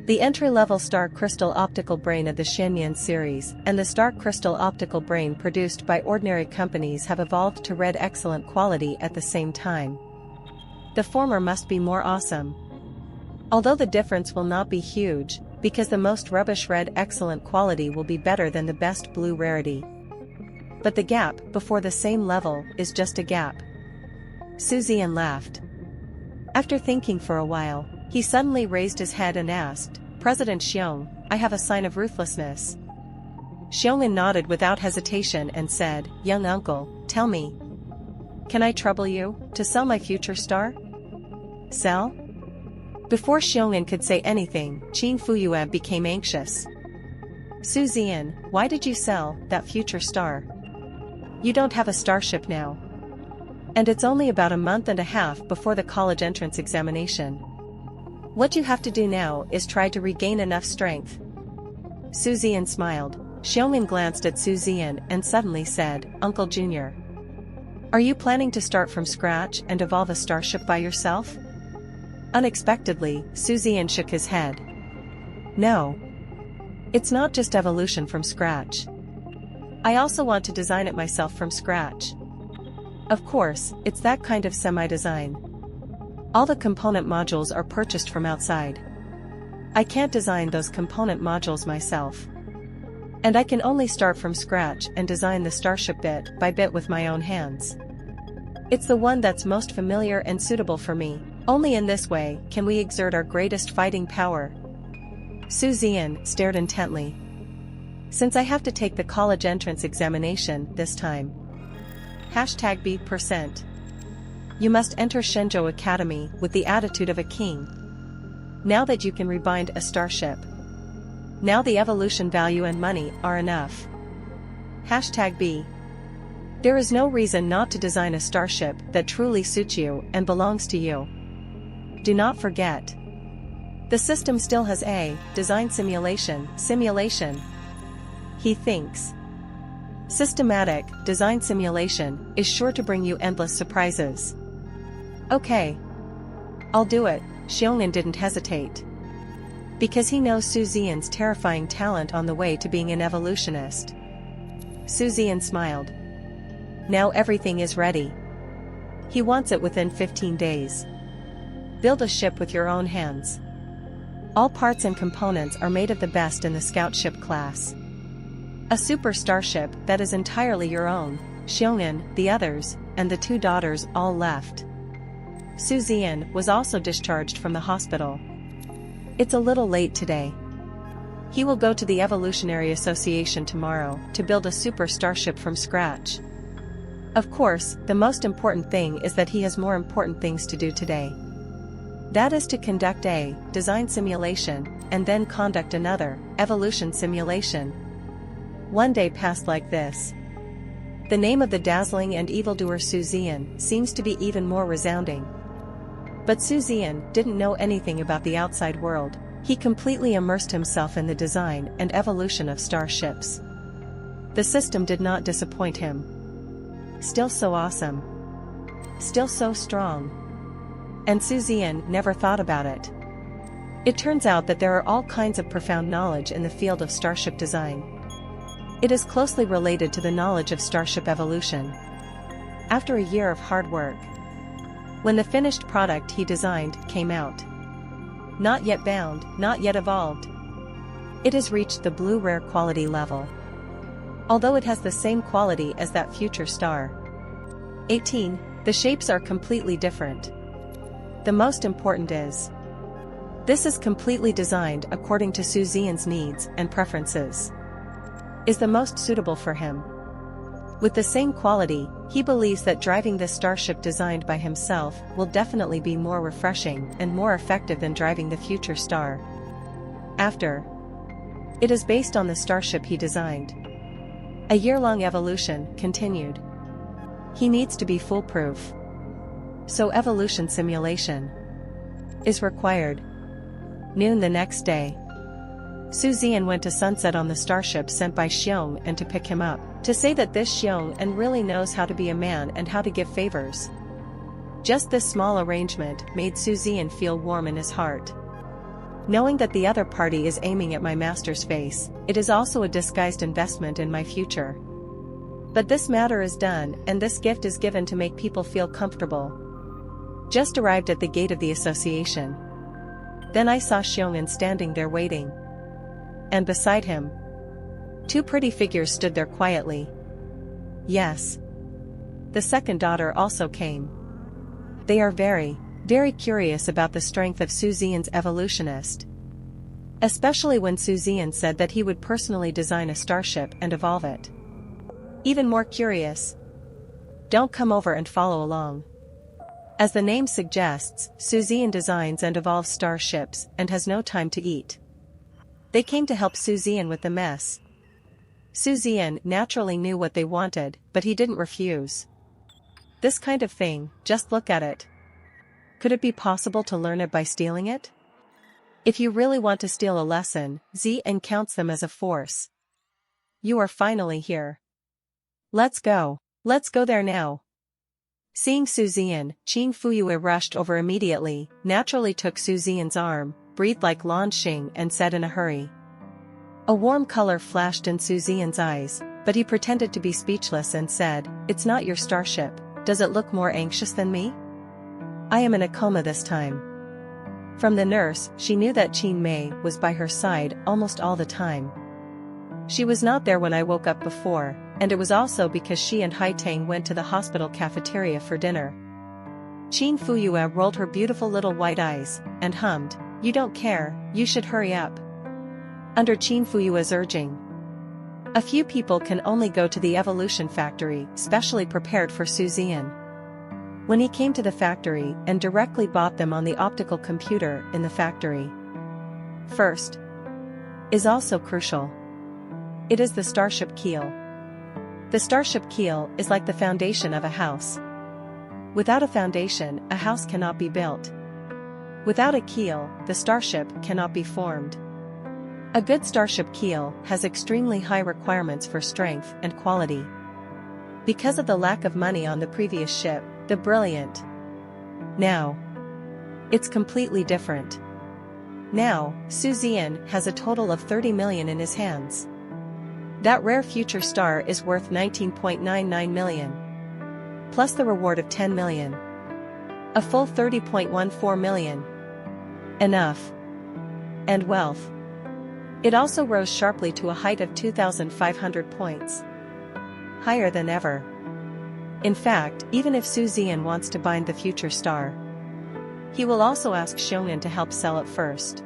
The entry-level Star Crystal Optical Brain of the Shanyan series and the Star Crystal Optical Brain produced by ordinary companies have evolved to red excellent quality at the same time. The former must be more awesome. Although the difference will not be huge, because the most rubbish red excellent quality will be better than the best blue rarity. But the gap before the same level is just a gap. Zian laughed. After thinking for a while, he suddenly raised his head and asked, President Xiong, I have a sign of ruthlessness. Xiong'an nodded without hesitation and said, young uncle, tell me. Can I trouble you to sell my future star? Sell? Before Xiong'an could say anything, Qin Fuyue became anxious. Zian, why did you sell that future star? You don't have a starship now. And it's only about a month and a half before the college entrance examination. What you have to do now is try to regain enough strength. Zian smiled. Xiong'an glanced at Zian and suddenly said, Uncle Junior. Are you planning to start from scratch and evolve a starship by yourself? Unexpectedly, Zian shook his head. No. It's not just evolution from scratch. I also want to design it myself from scratch. Of course, it's that kind of semi-design. All the component modules are purchased from outside. I can't design those component modules myself. And I can only start from scratch and design the starship bit by bit with my own hands. It's the one that's most familiar and suitable for me. Only in this way can we exert our greatest fighting power. Zian stared intently. Since I have to take the college entrance examination this time. #B%. You must enter Shenzhou Academy with the attitude of a king. Now that you can rebind a starship. Now the evolution value and money are enough. #B. There is no reason not to design a starship that truly suits you and belongs to you. Do not forget. The system still has a design simulation. He thinks. Systematic design simulation is sure to bring you endless surprises. Okay. I'll do it. Xiong'an didn't hesitate. Because he knows Zian's terrifying talent on the way to being an evolutionist. Zian smiled. Now everything is ready. He wants it within 15 days. Build a ship with your own hands. All parts and components are made of the best in the scout ship class. A super starship that is entirely your own. Xiong'an, the others, and the 2 daughters all left. Zian was also discharged from the hospital. It's a little late today. He will go to the Evolutionary Association tomorrow to build a super starship from scratch. Of course, the most important thing is that he has more important things to do today. That is to conduct a design simulation, and then conduct another evolution simulation. One day passed like this. The name of the dazzling and evildoer Zian seems to be even more resounding. But Zian didn't know anything about the outside world. He completely immersed himself in the design and evolution of starships. The system did not disappoint him. Still so awesome. Still so strong. And Zian never thought about it. It turns out that there are all kinds of profound knowledge in the field of starship design. It is closely related to the knowledge of starship evolution. After a year of hard work, when the finished product he designed came out, not yet bound, not yet evolved, it has reached the blue rare quality level. Although it has the same quality as that future star. 18. The shapes are completely different. The most important is, this is completely designed according to Zian's needs and preferences. Is the most suitable for him. With the same quality, he believes that driving this starship designed by himself will definitely be more refreshing and more effective than driving the future star. After. It is based on the starship he designed. A year-long evolution continued. He needs to be foolproof. So evolution simulation is required. Noon the next day. Zian went to sunset on the starship sent by Xiong'an to pick him up, to say that this Xiong'an really knows how to be a man and how to give favors. Just this small arrangement made Zian feel warm in his heart. Knowing that the other party is aiming at my master's face, it is also a disguised investment in my future. But this matter is done, and this gift is given to make people feel comfortable. Just arrived at the gate of the association. Then I saw Xiong'an standing there waiting. And beside him, 2 pretty figures stood there quietly. Yes. The second daughter also came. They are very, very curious about the strength of Zian's evolutionist. Especially when Zian said that he would personally design a starship and evolve it. Even more curious. Don't come over and follow along. As the name suggests, Zian designs and evolves starships and has no time to eat. They came to help Zian with the mess. Zian naturally knew what they wanted, but he didn't refuse. This kind of thing, just look at it. Could it be possible to learn it by stealing it? If you really want to steal a lesson, Zian counts them as a force. You are finally here. Let's go. Let's go there now. Seeing Zian, Qing Fuyue rushed over immediately, naturally took Zian's arm, breathed like Lan Xing and said in a hurry. A warm color flashed in Zian's eyes, but he pretended to be speechless and said, "It's not your starship. Does it look more anxious than me?" I am in a coma this time. From the nurse, she knew that Qin Mei was by her side almost all the time. She was not there when I woke up before, and it was also because she and Haitang went to the hospital cafeteria for dinner. Qin Fuyue rolled her beautiful little white eyes, and hummed, "You don't care, you should hurry up." Under Qin Fuyue's urging. A few people can only go to the evolution factory, specially prepared for Zian. When he came to the factory and directly bought them on the optical computer in the factory. First. Is also crucial. It is the starship keel. The starship keel is like the foundation of a house. Without a foundation, a house cannot be built. Without a keel, the starship cannot be formed. A good starship keel has extremely high requirements for strength and quality. Because of the lack of money on the previous ship, the Brilliant. Now. It's completely different. Now, Zian has a total of 30 million in his hands. That rare future star is worth 19.99 million. Plus the reward of 10 million. A full 30.14 million. Enough. And wealth. It also rose sharply to a height of 2,500 points. Higher than ever. In fact, even if Zian wants to bind the future star, he will also ask Shonen to help sell it first.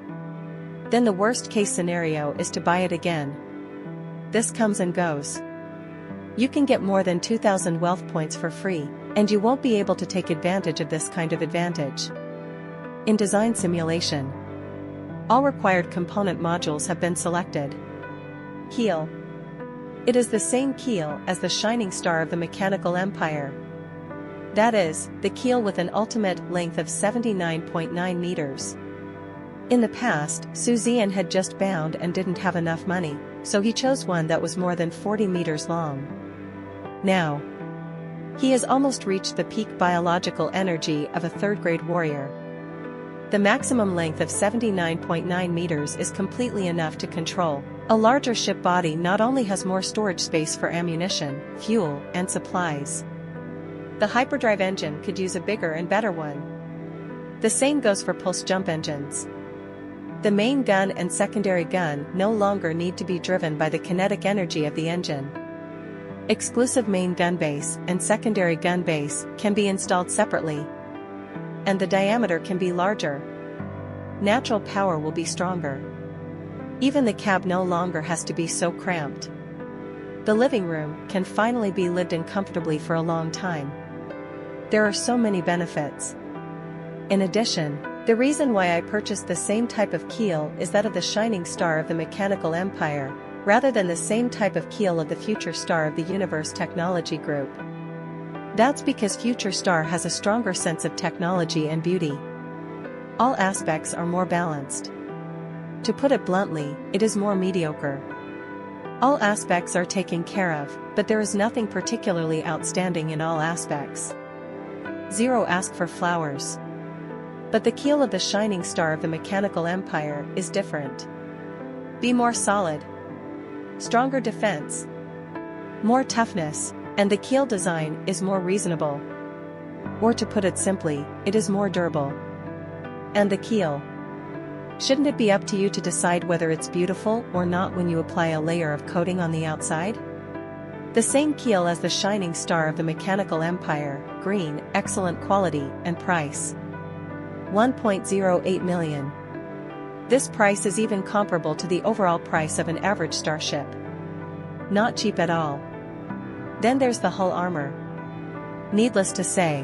Then the worst case scenario is to buy it again. This comes and goes. You can get more than 2,000 wealth points for free, and you won't be able to take advantage of this kind of advantage. In design simulation, all required component modules have been selected. Keel. It is the same keel as the shining star of the mechanical empire. That is, the keel with an ultimate length of 79.9 meters. In the past, Zian had just bound and didn't have enough money, so he chose one that was more than 40 meters long. Now, he has almost reached the peak biological energy of a third-grade warrior. The maximum length of 79.9 meters is completely enough to control. A larger ship body not only has more storage space for ammunition, fuel, and supplies. The hyperdrive engine could use a bigger and better one. The same goes for pulse jump engines. The main gun and secondary gun no longer need to be driven by the kinetic energy of the engine. Exclusive main gun base and secondary gun base can be installed separately. And the diameter can be larger. Natural power will be stronger. Even the cab no longer has to be so cramped. The living room can finally be lived in comfortably for a long time. There are so many benefits. In addition, the reason why I purchased the same type of keel is that of the shining star of the mechanical empire, rather than the same type of keel of the future star of the universe technology group. That's because future star has a stronger sense of technology and beauty. All aspects are more balanced. To put it bluntly, it is more mediocre. All aspects are taken care of, but there is nothing particularly outstanding in all aspects. Zero ask for flowers. But the keel of the shining star of the mechanical empire is different. Be more solid. Stronger defense. More toughness, and the keel design is more reasonable. Or to put it simply, it is more durable. And the keel. Shouldn't it be up to you to decide whether it's beautiful or not when you apply a layer of coating on the outside? The same keel as the shining star of the mechanical empire, green, excellent quality, and price. 1.08 million. This price is even comparable to the overall price of an average starship. Not cheap at all. Then there's the hull armor. Needless to say,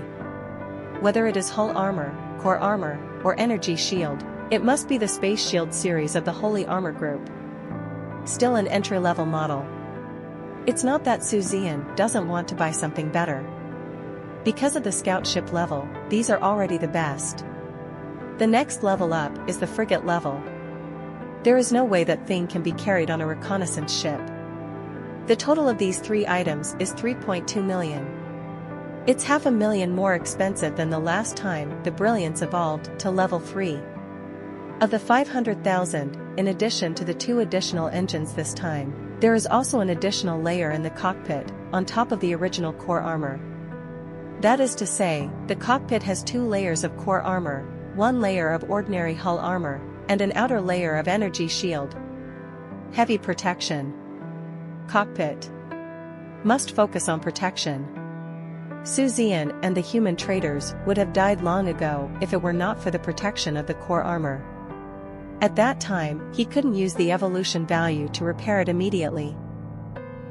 whether it is hull armor, core armor, or energy shield, it must be the Space Shield series of the Holy Armor Group. Still an entry-level model. It's not that Zian doesn't want to buy something better. Because of the scout ship level, these are already the best. The next level up is the frigate level. There is no way that thing can be carried on a reconnaissance ship. The total of these three items is 3.2 million. It's 500,000 more expensive than the last time the Brilliance evolved to level 3. Of the 500,000, in addition to the 2 additional engines this time, there is also an additional layer in the cockpit, on top of the original core armor. That is to say, the cockpit has 2 layers of core armor, 1 layer of ordinary hull armor, and an outer layer of energy shield. Heavy protection. Cockpit must focus on protection. Zian and the human traders would have died long ago if it were not for the protection of the core armor. At that time, he couldn't use the evolution value to repair it immediately.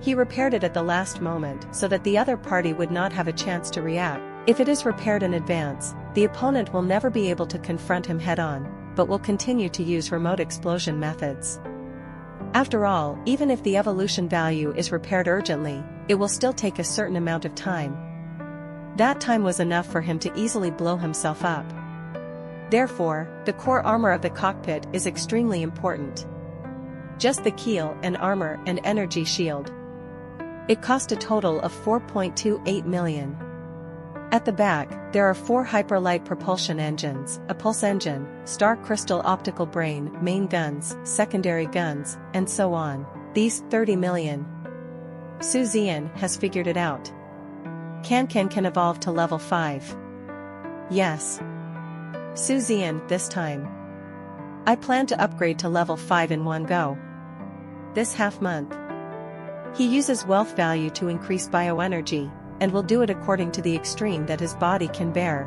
He repaired it at the last moment so that the other party would not have a chance to react. If it is repaired in advance, the opponent will never be able to confront him head-on, but will continue to use remote explosion methods. After all, even if the evolution value is repaired urgently, it will still take a certain amount of time. That time was enough for him to easily blow himself up. Therefore, the core armor of the cockpit is extremely important. Just the keel and armor and energy shield. It cost a total of 4.28 million. At the back, there are 4 hyperlight propulsion engines, a pulse engine, star crystal optical brain, main guns, secondary guns, and so on. These 30 million. Zian has figured it out. Can evolve to level 5. Yes. Zian this time. I plan to upgrade to level 5 in one go. This half month. He uses wealth value to increase bioenergy, and will do it according to the extreme that his body can bear.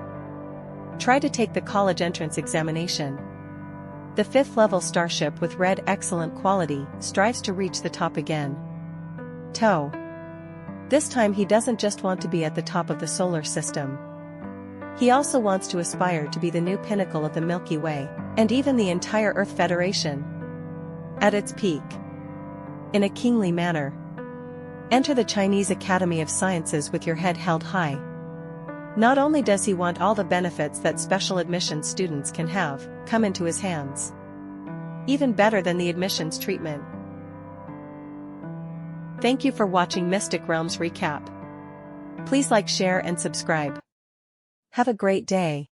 Try to take the college entrance examination. The 5th level starship with red excellent quality strives to reach the top again. Toe. This time he doesn't just want to be at the top of the solar system. He also wants to aspire to be the new pinnacle of the Milky Way, and even the entire Earth Federation. At its peak. In a kingly manner. Enter the Chinese Academy of Sciences with your head held high. Not only does he want all the benefits that special admissions students can have come into his hands. Even better than the admissions treatment. Thank you for watching Mystic Realms Recap. Please like, share and subscribe. Have a great day.